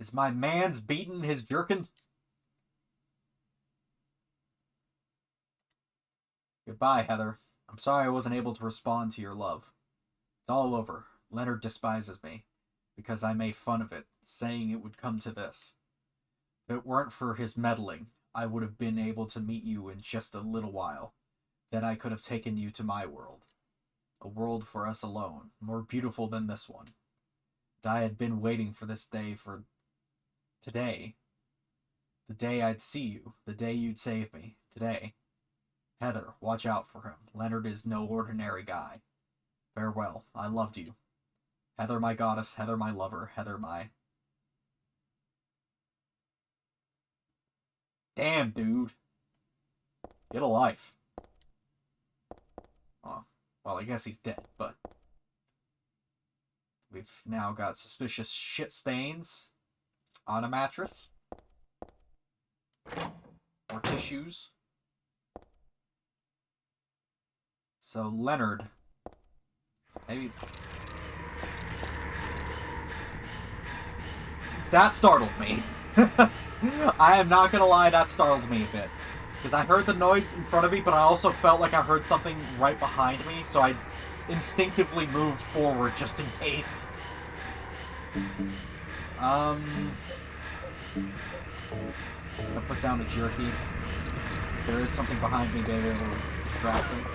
Is my man's beaten his jerkin? Goodbye. Goodbye, Heather. I'm sorry I wasn't able to respond to your love. It's all over. Leonard despises me because I made fun of it, saying it would come to this. If it weren't for his meddling, I would have been able to meet you in just a little while. Then I could have taken you to my world. A world for us alone, more beautiful than this one. And I had been waiting for this day for today. The day I'd see you, the day you'd save me, today. Heather, watch out for him. Leonard is no ordinary guy. Farewell, I loved you. Heather my goddess, Heather my lover, Heather my... Damn, dude. Get a life. Oh, well, I guess he's dead, but... We've now got suspicious shit stains on a mattress. More tissues. So, Leonard... Maybe... That startled me. I am not gonna lie, that startled me a bit. Because I heard the noise in front of me, but I also felt like I heard something right behind me, so I instinctively moved forward just in case. I'm gonna put down the jerky. There is something behind me, maybe it will distract him.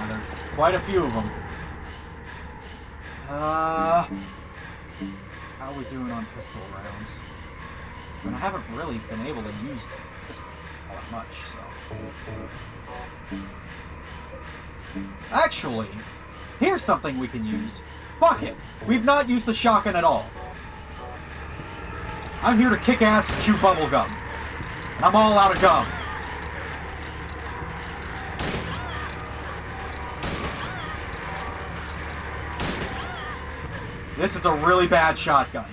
There's quite a few of them. How are we doing on pistol rounds? I mean, I haven't really been able to use the pistol all that much, so... Actually, here's something we can use. Fuck it! We've not used the shotgun at all. I'm here to kick ass and chew bubblegum. And I'm all out of gum. This is a really bad shotgun.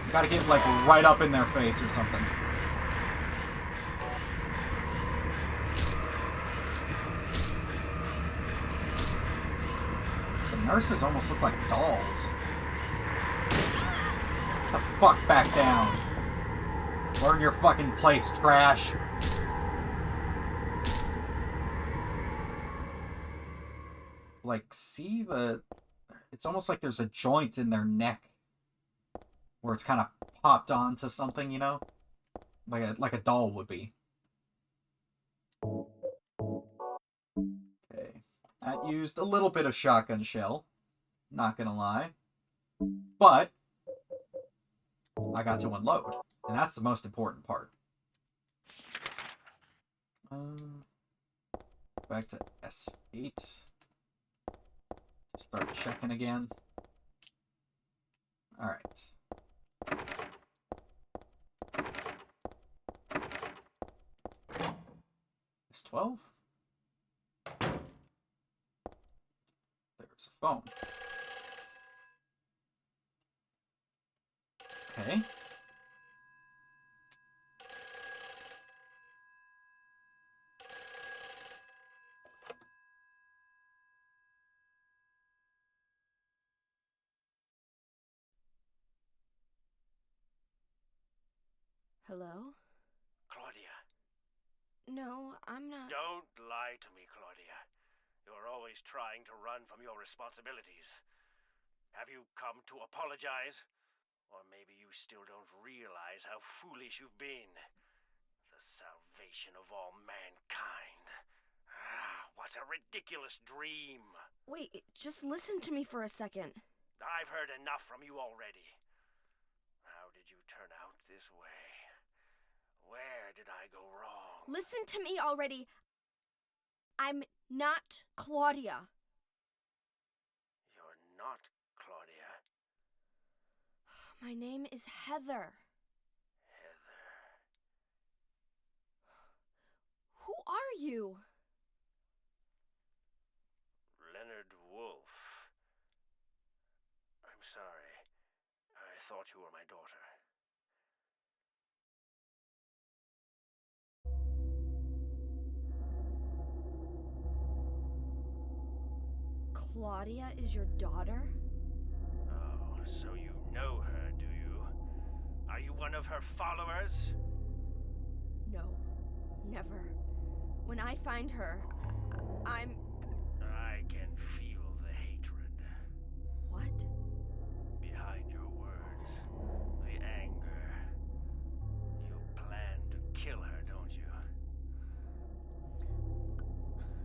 You gotta get, like, right up in their face or something. The nurses almost look like dolls. Get the fuck back down. Learn your fucking place, trash. Like, see the... It's almost like there's a joint in their neck where it's kind of popped onto something, you know? Like a doll would be. Okay. That used a little bit of shotgun shell. Not gonna lie. But I got to unload. And that's the most important part. Back to S8. Start checking again. Alright. S12? There's a phone. Okay. Hello? Claudia. No, I'm not. Don't lie to me, Claudia. You're always trying to run from your responsibilities. Have you come to apologize? Or maybe you still don't realize how foolish you've been. The salvation of all mankind. Ah, what a ridiculous dream. Wait, just listen to me for a second. I've heard enough from you already. How did you turn out this way? Where did I go wrong? Listen to me already. I'm not Claudia. You're not Claudia. My name is Heather. Heather. Who are you? Leonard Wolf. I'm sorry. I thought you were my daughter. Claudia is your daughter? Oh, so you know her, do you? Are you one of her followers? No, never. When I find her, I'm... I can feel the hatred. What? Behind your words, the anger. You plan to kill her, don't you?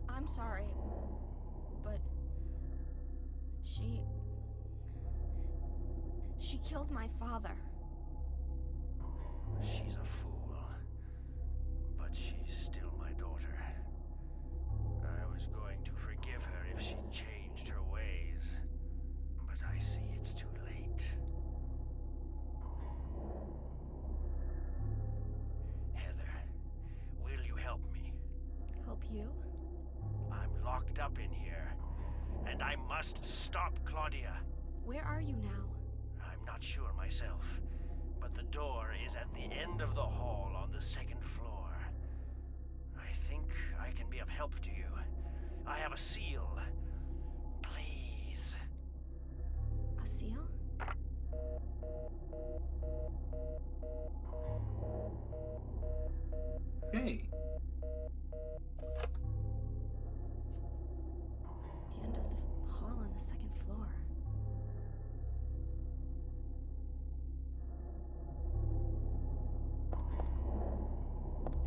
I'm sorry, but... She killed my father. She's a fool. But she's still my daughter. I was going to forgive her if she changed her ways. But I see it's too late. Heather, will you help me? Help you? I'm locked up in here, and I must stop Claudia. Where are you now? I'm not sure myself, but the door is at the end of the hall on the second floor. I think I can be of help to you. I have a seal. Please. A seal? Hey. The end of the hall on the second floor.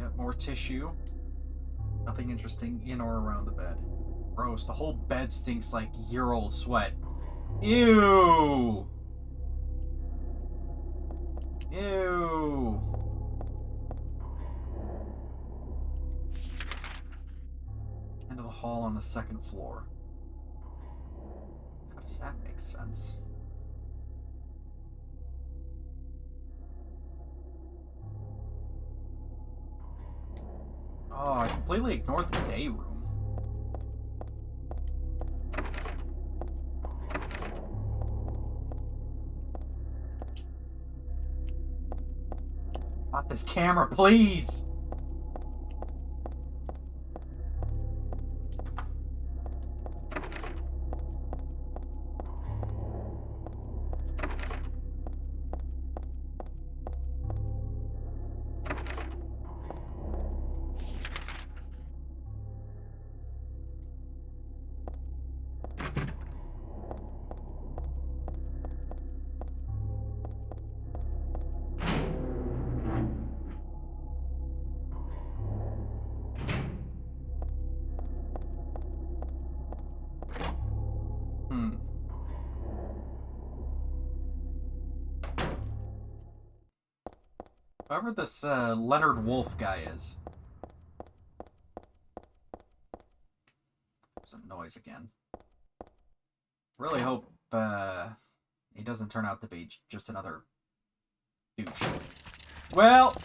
Got more tissue. Nothing interesting in or around the bed. Gross. The whole bed stinks like year-old sweat. Ew! Ew! End of the hall on the second floor. How does that make sense? Oh, I completely ignored the day room. Not this camera, please! Whoever this Leonard Wolf guy is. There's a noise again. Really hope he doesn't turn out to be just another douche. Well...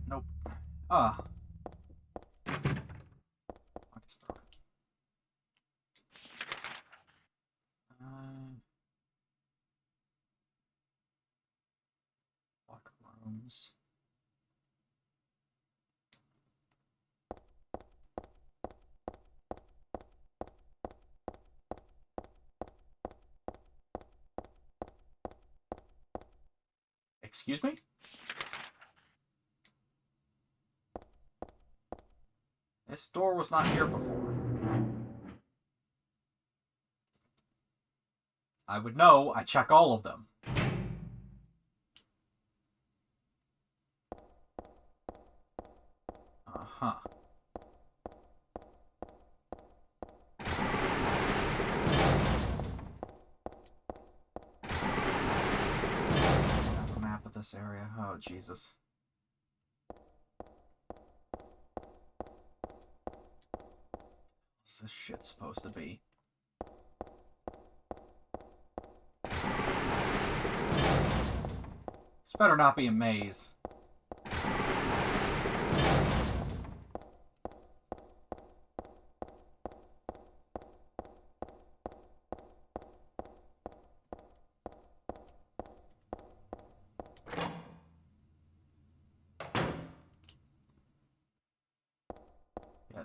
Nope. Ah. Lock is broken. Lock rooms. Excuse me? This door was not here before. I would know. I check all of them. Uh-huh. Map of this area. Oh, Jesus. What's this shit supposed to be? This better not be a maze.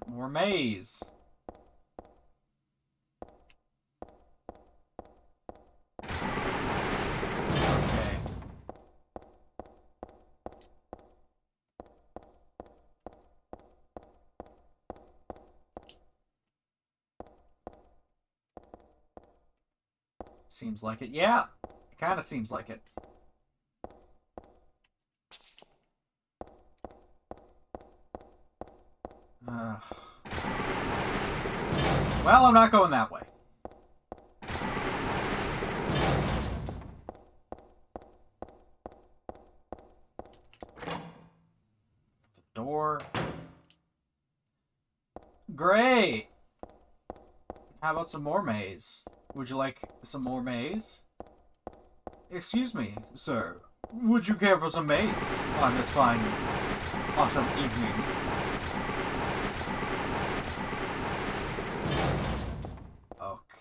More maze. Okay. Seems like it. Yeah, it kind of seems like it. Well, I'm not going that way. The door. Great! How about some more maze? Would you like some more maze? Excuse me, sir. Would you care for some maze on this fine autumn evening?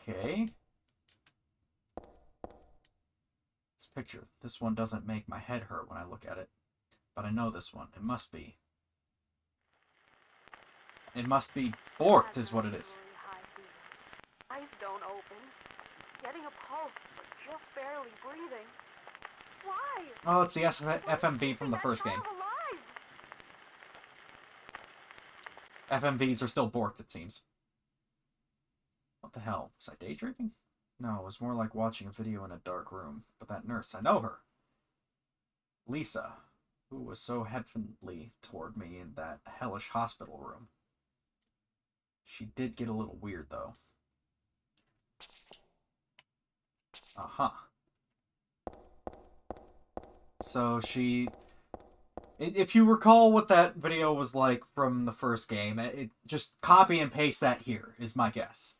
Okay. This picture. This one doesn't make my head hurt when I look at it. But I know this one. It must be. It must be borked is what it is. Eyes don't open. Getting a pulse, but just barely breathing. Why? Oh, it's the FMV from the first game. FMVs are still borked, it seems. What the hell? Was I daydreaming? No, it was more like watching a video in a dark room. But that nurse, I know her. Lisa, who was so heavenly toward me in that hellish hospital room. She did get a little weird, though. Uh-huh. So she... If you recall what that video was like from the first game, just copy and paste that here, is my guess.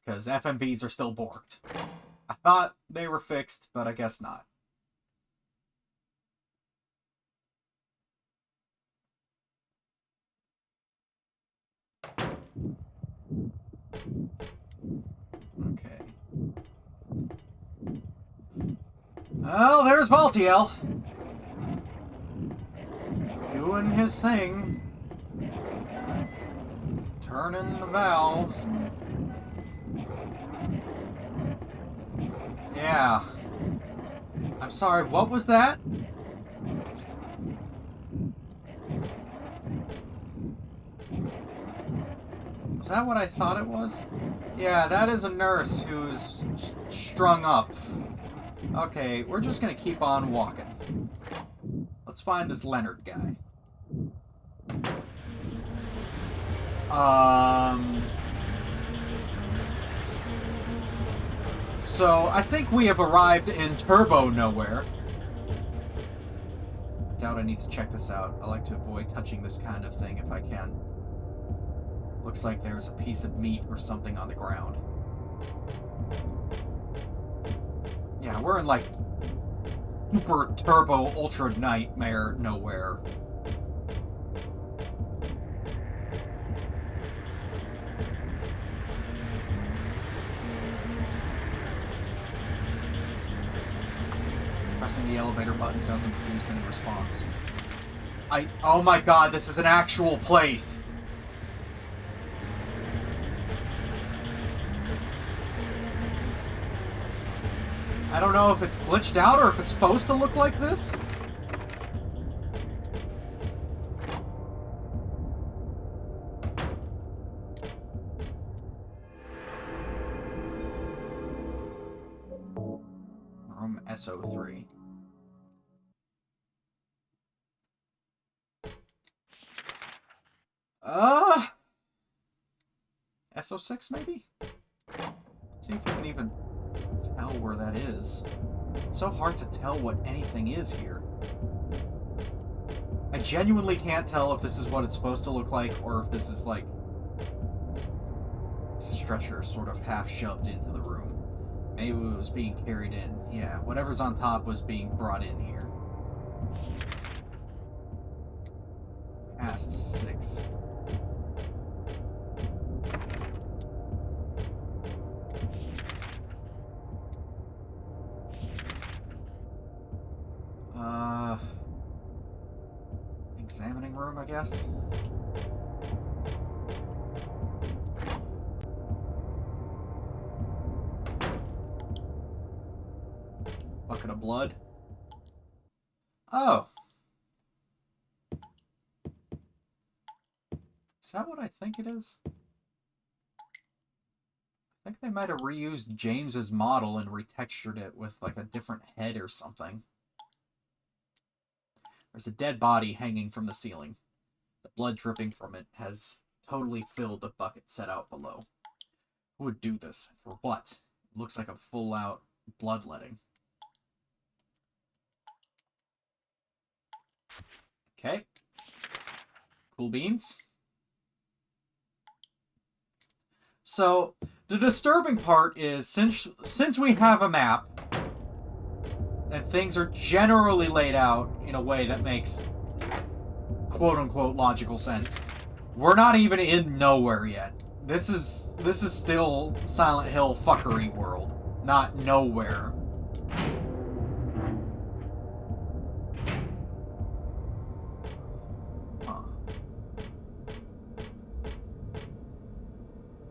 Because FMVs are still borked. I thought they were fixed, but I guess not. Okay. Well, there's Baltiel. Doing his thing. Turning the valves. Yeah. I'm sorry, what was that? Was that what I thought it was? Yeah, that is a nurse who's strung up. Okay, we're just gonna keep on walking. Let's find this Leonard guy. So, I think we have arrived in Turbo Nowhere. I doubt I need to check this out. I like to avoid touching this kind of thing if I can. Looks like there's a piece of meat or something on the ground. Yeah, we're in, like, super turbo ultra nightmare nowhere. Pressing the elevator button doesn't produce any response. Oh my god, this is an actual place! I don't know if it's glitched out or if it's supposed to look like this. Room SO3. SO6 maybe? Let's see if we can even tell where that is. It's so hard to tell what anything is here. I genuinely can't tell if this is what it's supposed to look like or if this is like... It's a stretcher sort of half shoved into the room. Maybe it was being carried in. Yeah, whatever's on top was being brought in here. Past 6. Examining room, I guess. blood. Oh. Is that what I think it is? I think they might have reused James's model and retextured it with like a different head or something. There's a dead body hanging from the ceiling. The blood dripping from it has totally filled the bucket set out below. Who would do this? For what? It looks like a full-out bloodletting. Okay. Cool beans. So, the disturbing part is, since we have a map, and things are generally laid out in a way that makes quote-unquote logical sense, we're not even in nowhere yet. This is still Silent Hill fuckery world, not nowhere. Huh.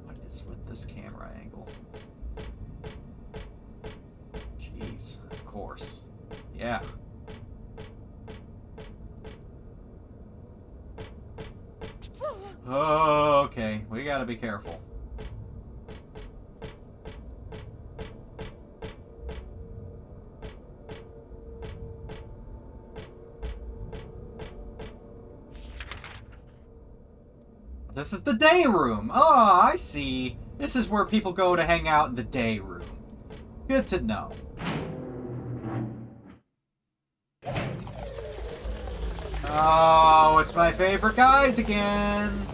What is with this camera angle? Jeez, of course. Yeah. Okay, we gotta be careful. This is the day room. Oh, I see. This is where people go to hang out in the day room. Good to know. Oh, it's my favorite guys again.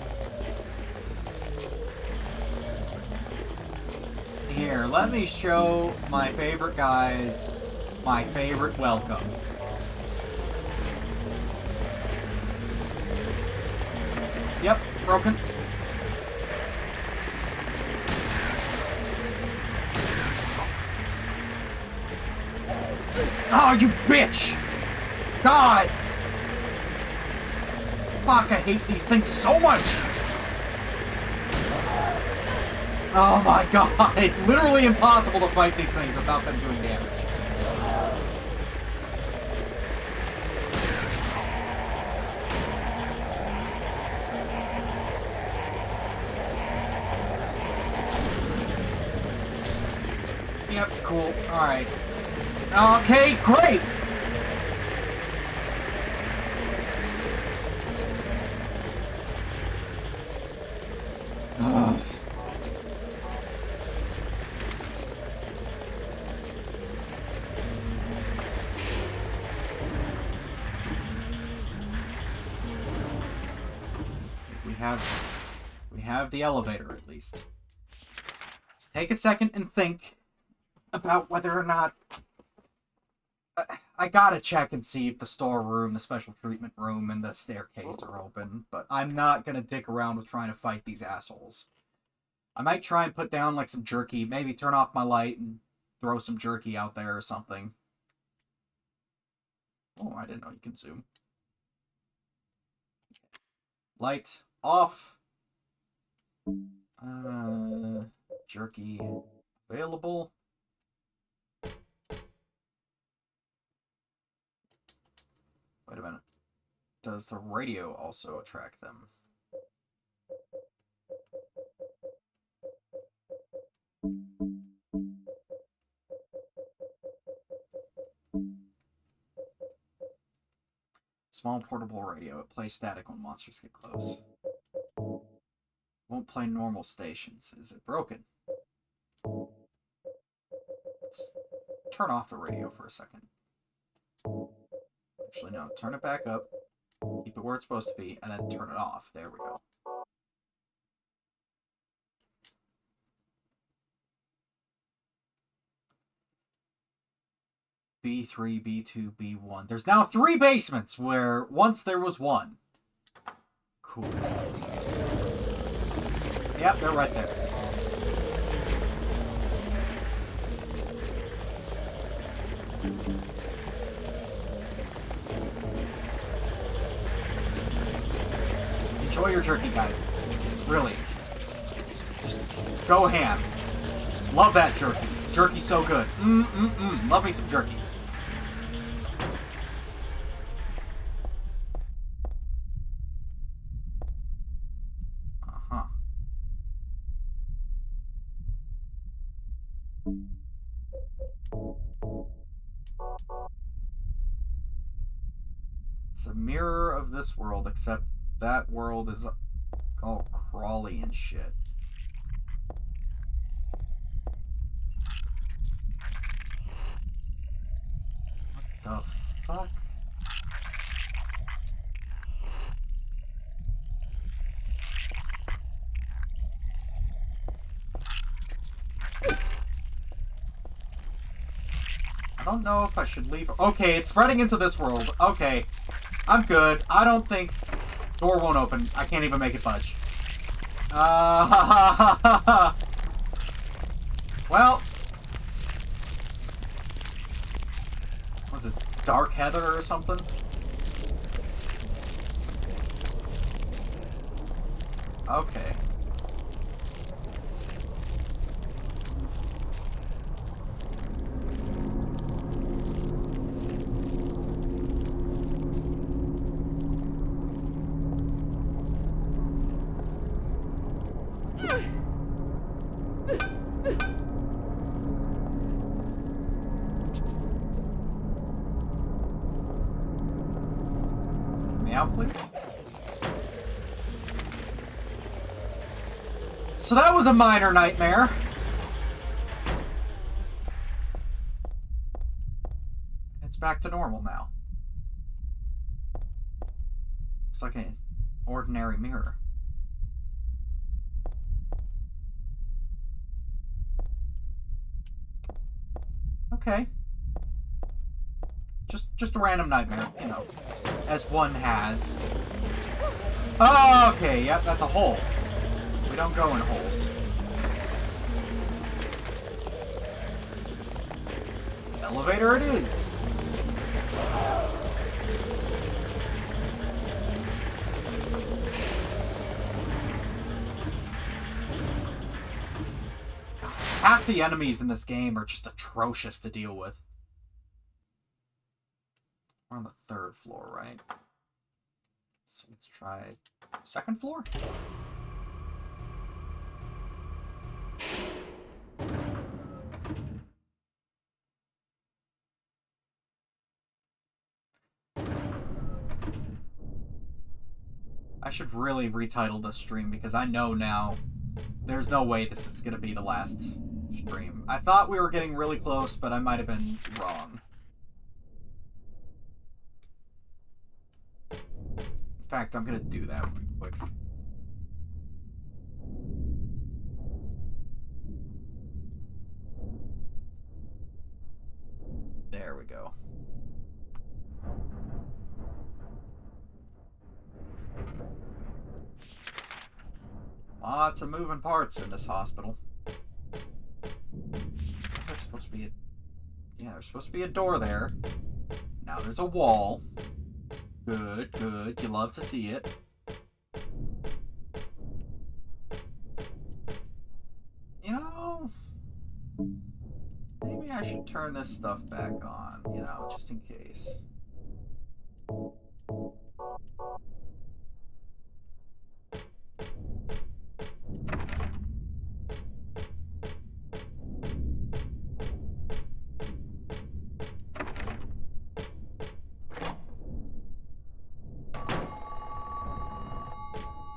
Here, let me show my favorite guys my favorite welcome. Yep, broken. Oh, you bitch! God! Fuck, I hate these things so much! Oh my god, it's literally impossible to fight these things without them doing damage. Yep, cool, alright. Okay, great! Ugh. We have the elevator at least. Let's take a second and think about whether or not I gotta check and see if the storeroom, the special treatment room, and the staircase are open, but I'm not gonna dick around with trying to fight these assholes. I might try and put down like some jerky, maybe turn off my light and throw some jerky out there or something. Oh, I didn't know you can zoom. Light off. Jerky available. Wait a minute. Does the radio also attract them? Small portable radio. It plays static when monsters get close. Won't play normal stations. Is it broken? Let's turn off the radio for a second. Actually, no. Turn it back up. Keep it where it's supposed to be, and then turn it off. There we go. B3, B2, B1. There's now 3 basements where once there was 1. Cool. Yep, they're right there. Enjoy your jerky, guys. Really. Just go ham. Love that jerky. Jerky's so good. Love me some jerky. It's a mirror of this world, except that world is all crawly and shit. What the fuck? I don't know if I should leave. Okay, it's spreading into this world. Okay, I'm good. I don't think... Door won't open. I can't even make it budge. Well... Was it Dark Heather or something? Okay. Out, please. So that was a minor nightmare. It's back to normal now. Looks like an ordinary mirror. Okay. Just a random nightmare, you know, as one has. Oh, okay, yep, that's a hole. We don't go in holes. Elevator it is. Half the enemies in this game are just atrocious to deal with. We're on the 3rd floor, right? So let's try 2nd floor? I should really retitle this stream because I know now there's no way this is going to be the last stream. I thought we were getting really close, but I might have been wrong. In fact, I'm gonna do that real quick. There we go. Lots of moving parts in this hospital. There's supposed to be a... Yeah, there's supposed to be a door there. Now there's a wall. Good, good. You love to see it. You know, maybe I should turn this stuff back on, you know, just in case.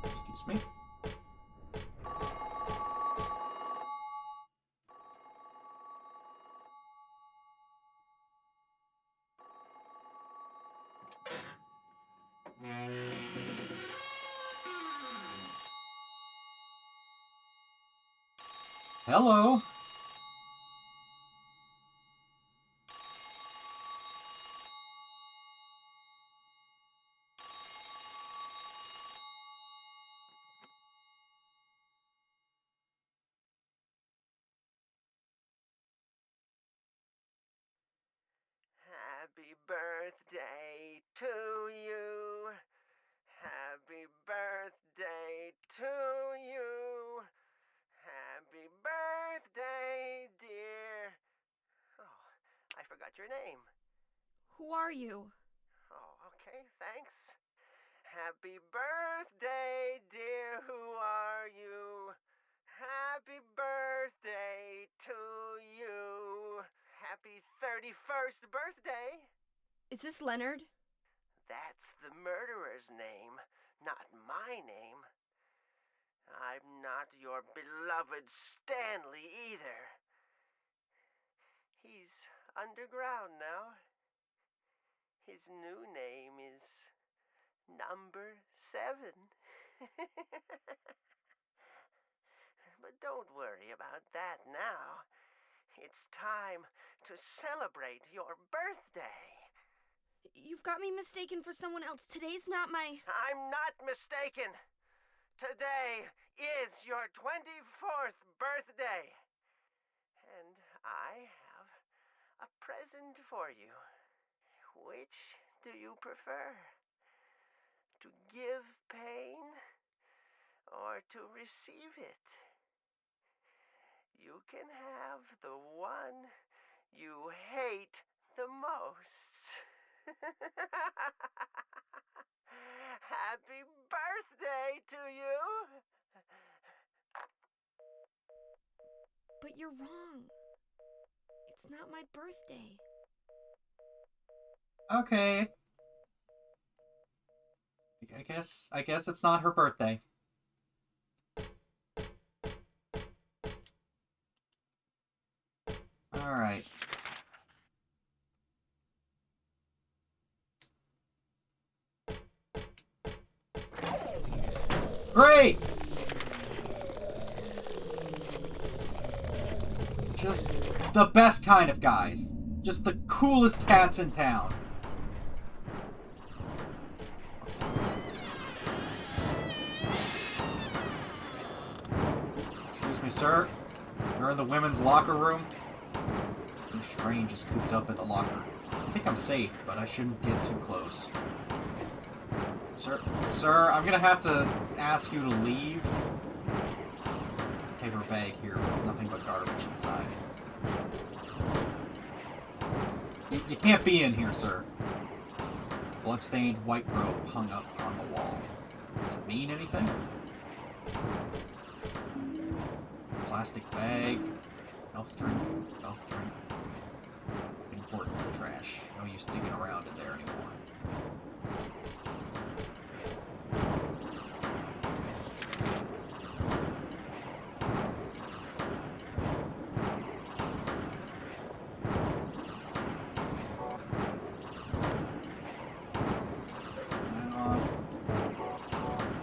Excuse me. Hello. Happy birthday to you. Happy birthday to you. Happy birthday, dear. Oh, I forgot your name. Who are you? Oh, okay, thanks. Happy birthday, dear. Who are you? Happy birthday to you. Happy 31st birthday. Is this Leonard? That's the murderer's name, not my name. I'm not your beloved Stanley either. He's underground now. His new name is Number 7. But don't worry about that now. It's time to celebrate your birthday. You've got me mistaken for someone else. Today's not my... I'm not mistaken. Today is your 24th birthday. And I have a present for you. Which do you prefer? To give pain or to receive it? You can have the one you hate the most. Happy birthday to you! But you're wrong. It's not my birthday. Okay. I guess it's not her birthday. Alright. Great! Just the best kind of guys. Just the coolest cats in town. Excuse me, sir. You're in the women's locker room? Something strange is cooped up in the locker. I think I'm safe, but I shouldn't get too close. Sir, I'm gonna have to ask you to leave. Paper bag here with nothing but garbage inside. You can't be in here, sir. Bloodstained white robe hung up on the wall. Does it mean anything? Plastic bag. Health drink. Health drink. Important in the trash. No use digging around in there anymore.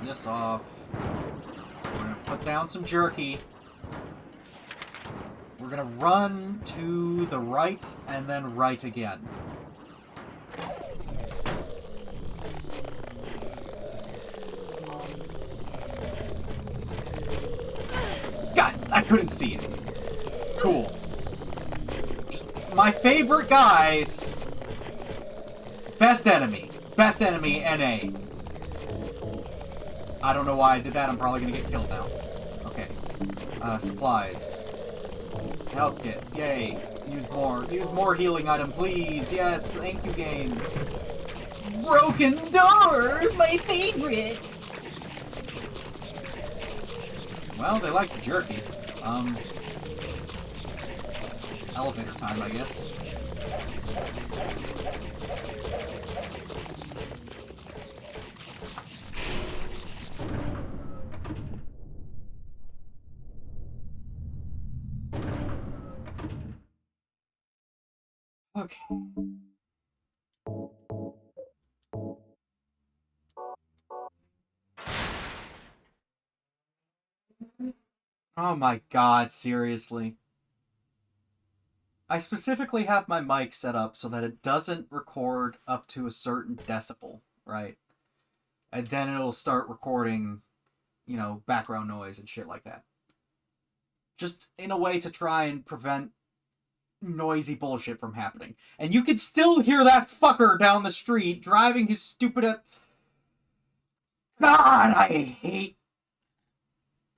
This off. We're gonna put down some jerky. We're gonna run to the right and then right again. God, I couldn't see it. Cool. Just my favorite guys. Best enemy. Best enemy, NA. I don't know why I did that. I'm probably gonna get killed now. Okay. Supplies. Health kit. Yay. Use more. Use more healing item, please. Yes, thank you, game. Broken door! My favorite! Well, they like the jerky. Elevator time, I guess. Okay. Oh my god, seriously. I specifically have my mic set up so that it doesn't record up to a certain decibel, right? And then it'll start recording, you know, background noise and shit like that. Just in a way to try and prevent noisy bullshit from happening. And you can still hear that fucker down the street driving his stupid... God, I hate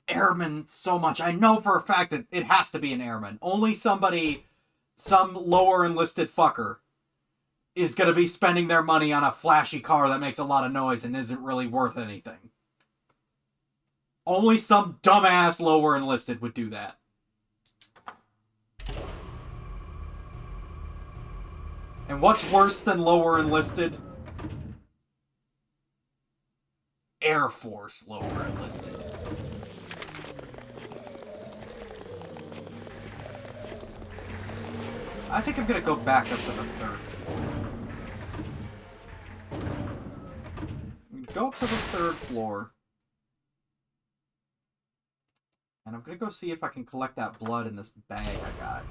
airmen so much. I know for a fact that it has to be an airman. Only somebody, some lower enlisted fucker, is going to be spending their money on a flashy car that makes a lot of noise and isn't really worth anything. Only some dumbass lower enlisted would do that. And what's worse than lower enlisted? Air Force lower enlisted. I think I'm gonna go back up to the 3rd floor. I'm gonna go up to the 3rd floor. And I'm gonna go see if I can collect that blood in this bag I got.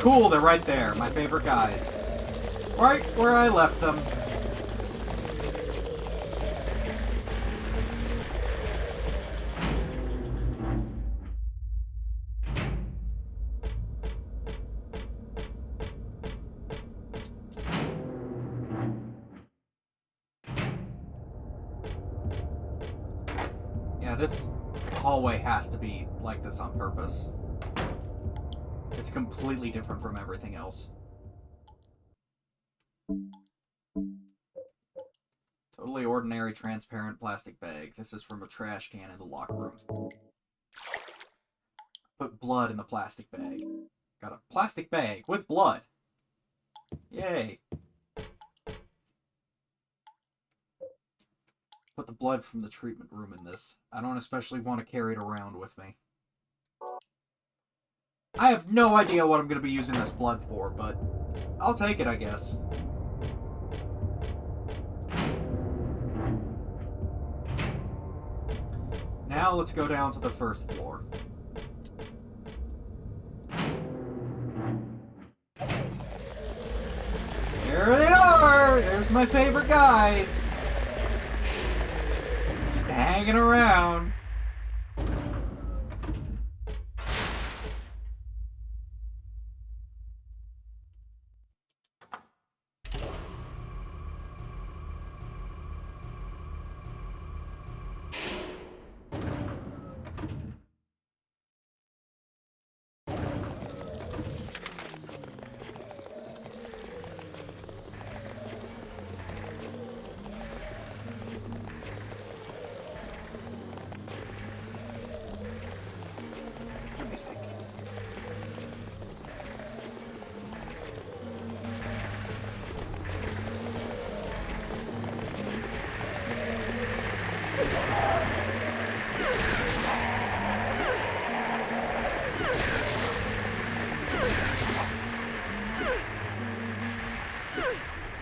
Cool, they're right there. My favorite guys. Right where I left them. Yeah, this hallway has to be like this on purpose. It's completely different from everything else. Totally ordinary transparent plastic bag. This is from a trash can in the locker room. Put blood in the plastic bag. Got a plastic bag with blood. Yay. Put the blood from the treatment room in this. I don't especially want to carry it around with me. I have no idea what I'm going to be using this blood for, but I'll take it, I guess. Now let's go down to the 1st floor. There they are! There's my favorite guys! Just hanging around.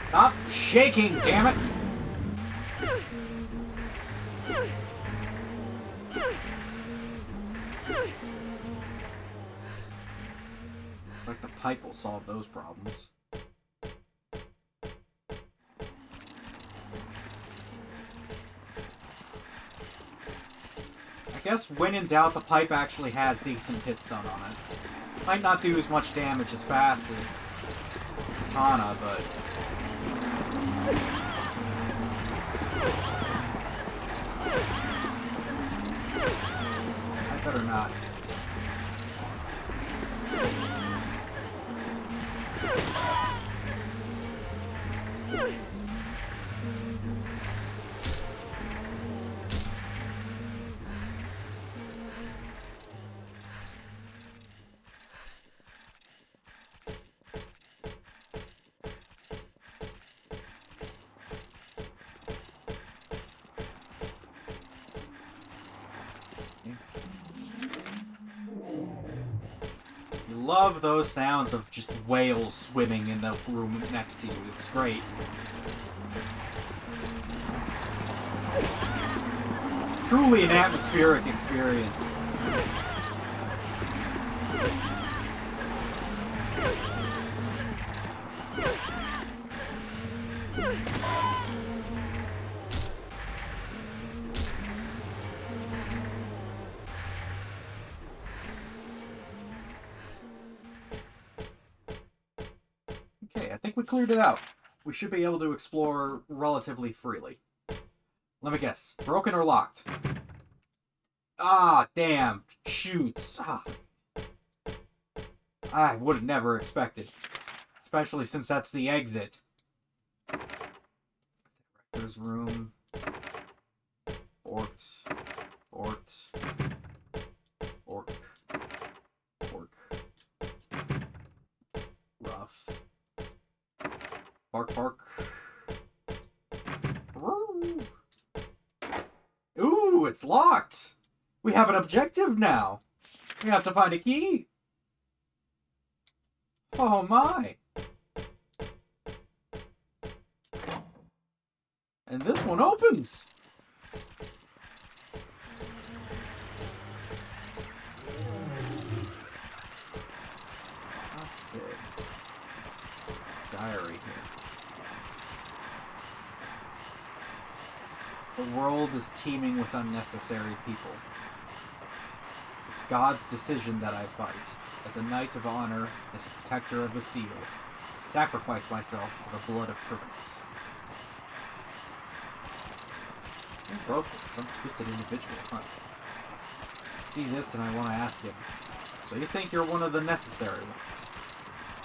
Stop shaking, damn it! Looks like the pipe will solve those problems. I guess when in doubt, the pipe actually has decent hit stun on it. Might not do as much damage as fast as Katana, but... I better not. You love those sounds of just whales swimming in the room next to you. It's great. Truly an atmospheric experience. Okay, I think we cleared it out. We should be able to explore relatively freely. Let me guess. Broken or locked? Ah, damn. Shoots. Ah. I would have never expected. Especially since that's the exit. Director's room. Orcs. Orcs. Orc. Orc. Park, park. Ooh, it's locked. We have an objective now. We have to find a key. Oh my. And this one opens. Okay. Diary here. The world is teeming with unnecessary people. It's God's decision that I fight. As a knight of honor, as a protector of the seal, I sacrifice myself to the blood of criminals. Who wrote this? Some twisted individual, huh? I see this and I want to ask him, so you think you're one of the necessary ones?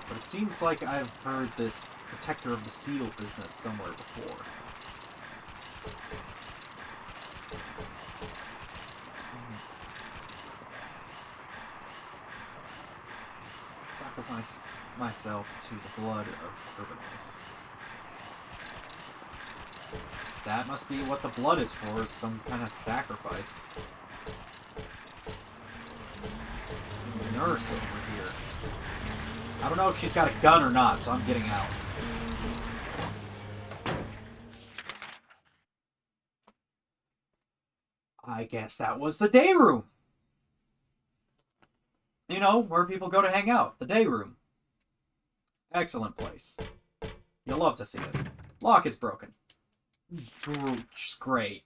But it seems like I've heard this protector of the seal business somewhere before. Sacrifice myself to the blood of criminals. That must be what the blood is for, is some kind of sacrifice. Nurse over here. I don't know if she's got a gun or not, so I'm getting out. I guess that was the day room. You know, where people go to hang out. The day room. Excellent place. You'll love to see it. Lock is broken. Just great.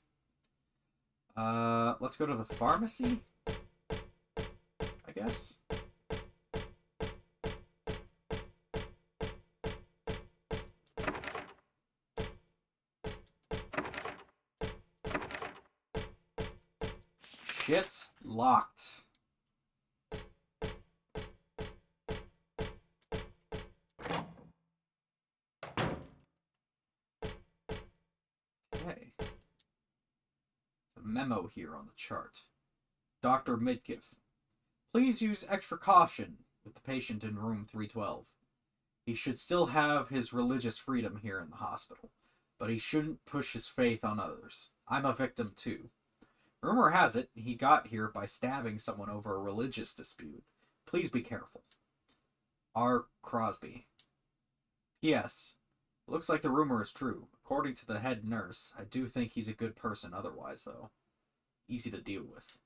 Let's go to the pharmacy, I guess. Shit's locked. Okay. A memo here on the chart. Dr. Midkiff. Please use extra caution with the patient in room 312. He should still have his religious freedom here in the hospital, but he shouldn't push his faith on others. I'm a victim too. Rumor has it he got here by stabbing someone over a religious dispute. Please be careful. R. Crosby. P.S. Looks like the rumor is true. According to the head nurse, I do think he's a good person otherwise, though. Easy to deal with.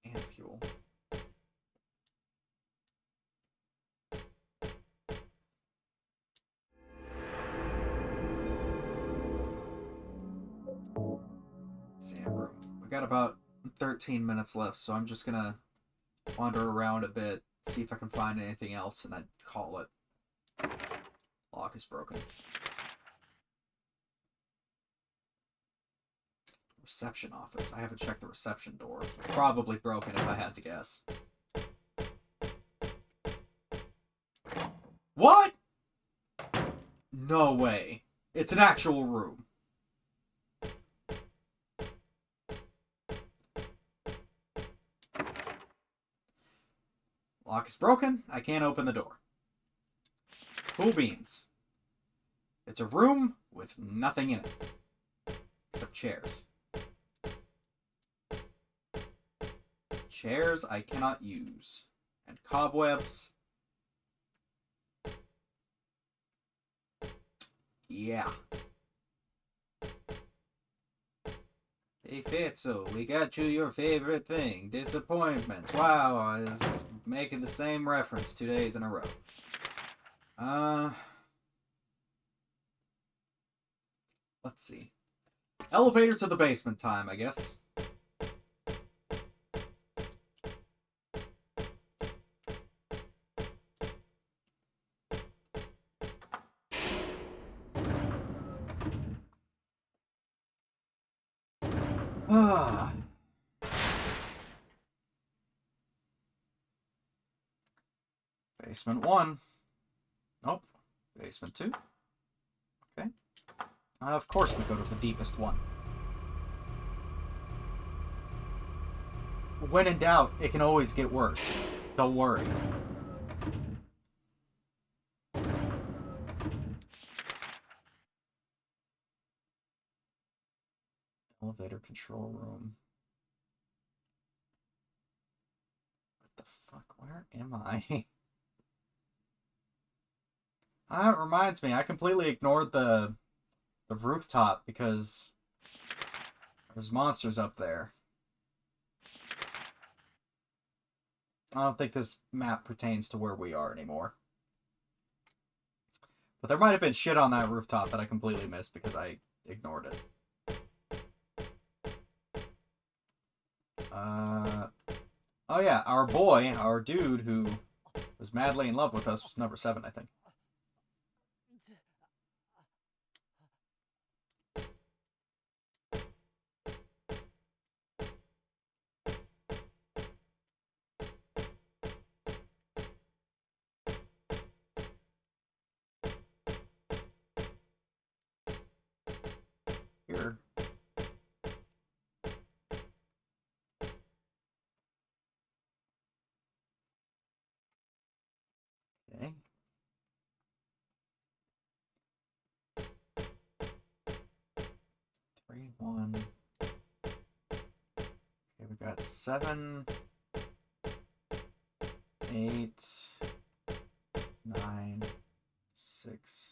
Ampule. Exam room. We got about 13 minutes left, so I'm just gonna wander around a bit, see if I can find anything else, and then call it. Lock is broken. Reception office. I haven't checked the reception door. It's probably broken if I had to guess. What? No way. It's an actual room. Lock is broken. I can't open the door. Cool beans. It's a room with nothing in it. Except chairs. Chairs I cannot use. And cobwebs. Yeah. Hey Fatso, we got you your favorite thing. Disappointments. Wow, I was making the same reference 2 days in a row. Let's see. Elevator to the basement time, I guess. Basement 1. Nope. Basement 2. Okay. Of course we go to the deepest one. When in doubt, it can always get worse. Don't worry. Elevator control room. What the fuck? Where am I? It reminds me, I completely ignored the rooftop because there's monsters up there. I don't think this map pertains to where we are anymore. But there might have been shit on that rooftop that I completely missed because I ignored it. Oh yeah, our boy, our dude who was madly in love with us was number 7, I think. Here. Okay. Three, 1. Okay, we got 7, 8, 9, 6.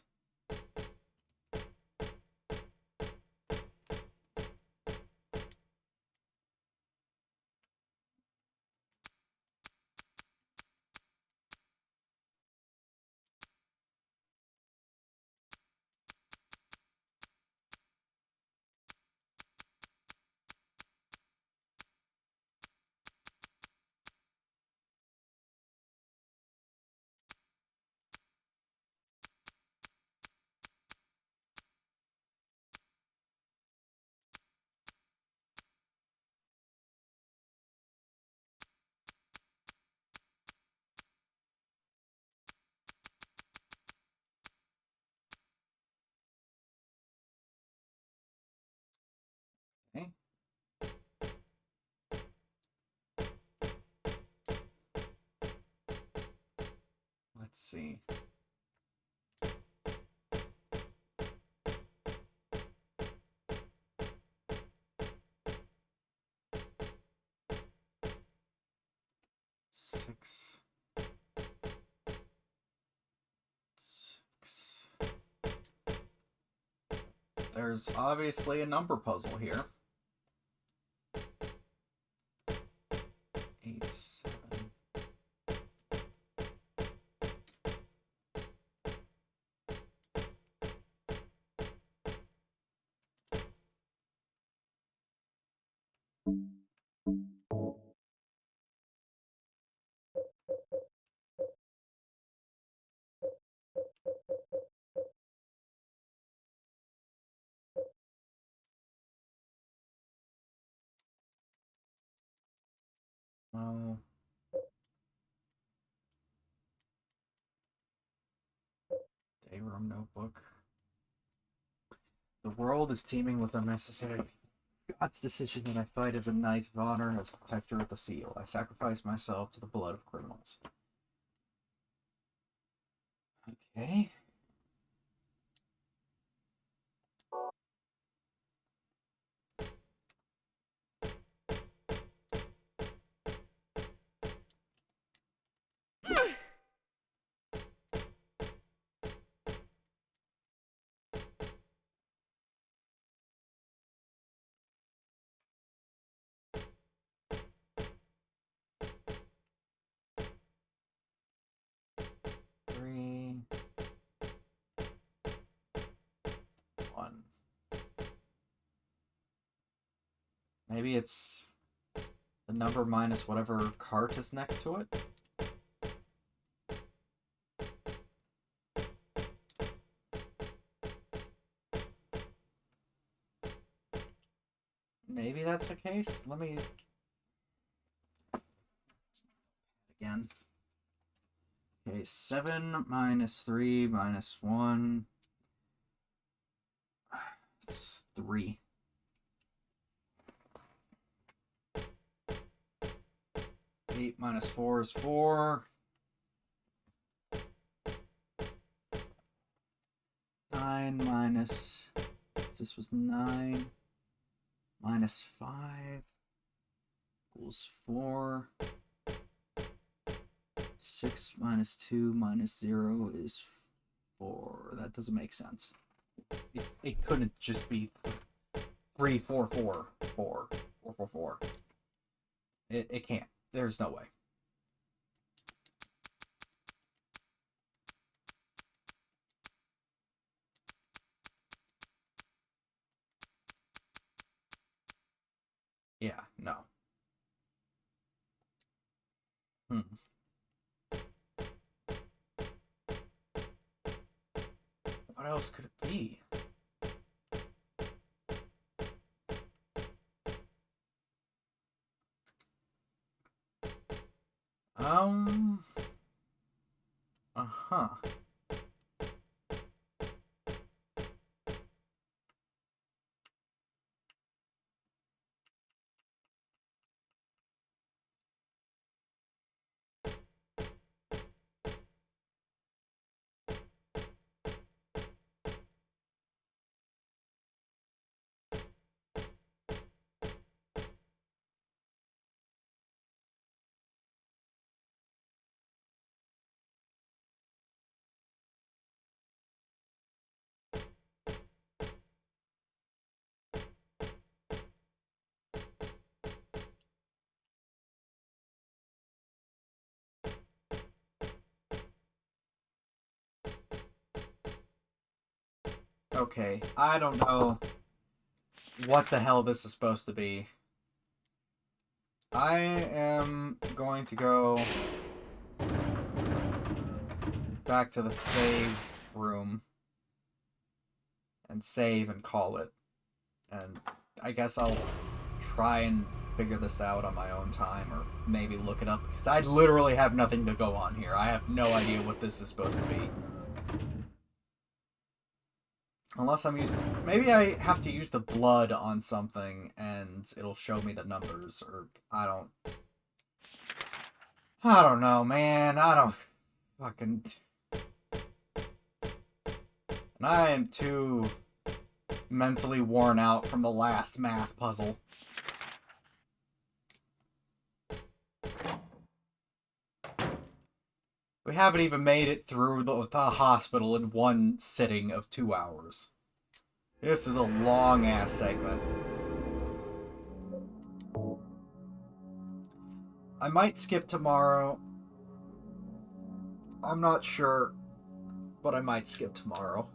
Okay. Let's see. Six. There's obviously a number puzzle here. 8, 7. Oh. Day room notebook. The world is teeming with unnecessary. God's decision that I fight as a knight of honor, as a protector of the seal. I sacrifice myself to the blood of criminals. Okay. Three, 1. Maybe it's the number minus whatever cart is next to it. Maybe that's the case. Let me... Again. Okay, 7 minus 3 minus 1. It's 3. 8 minus 4 is 4. 9 minus... This was 9. Minus 5 equals 4. 6 minus 2 minus 0 is 4. That doesn't make sense. It couldn't just be 3, 4, 4, 4, 4, 4, 4. It can't. There's no way. Yeah, no. What else could it be? Uh-huh. Okay, I don't know what the hell this is supposed to be. I am going to go back to the save room and save and call it. And I guess I'll try and figure this out on my own time, or maybe look it up, because I literally have nothing to go on here. I have no idea what this is supposed to be. Unless I'm using... Maybe I have to use the blood on something and it'll show me the numbers, or... I don't know, man. I don't fucking... And I am too mentally worn out from the last math puzzle. We haven't even made it through the hospital in one sitting of 2 hours. This is a long-ass segment. I might skip tomorrow. I'm not sure, but I might skip tomorrow.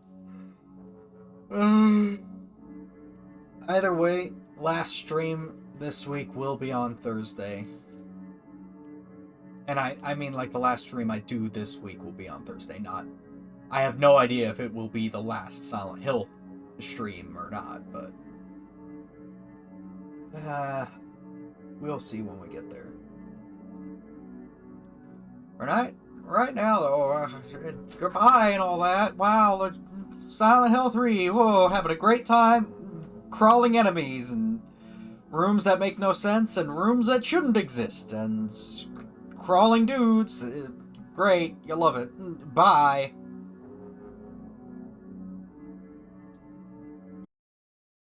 Either way, last stream this week will be on Thursday. And I mean, like, the last stream I do this week will be on Thursday, not... I have no idea if it will be the last Silent Hill stream or not, but... we'll see when we get there. Right now, though, goodbye and all that. Wow, Silent Hill 3, whoa, having a great time crawling enemies, and rooms that make no sense, and rooms that shouldn't exist, and... crawling dudes. Great. You love it. Bye.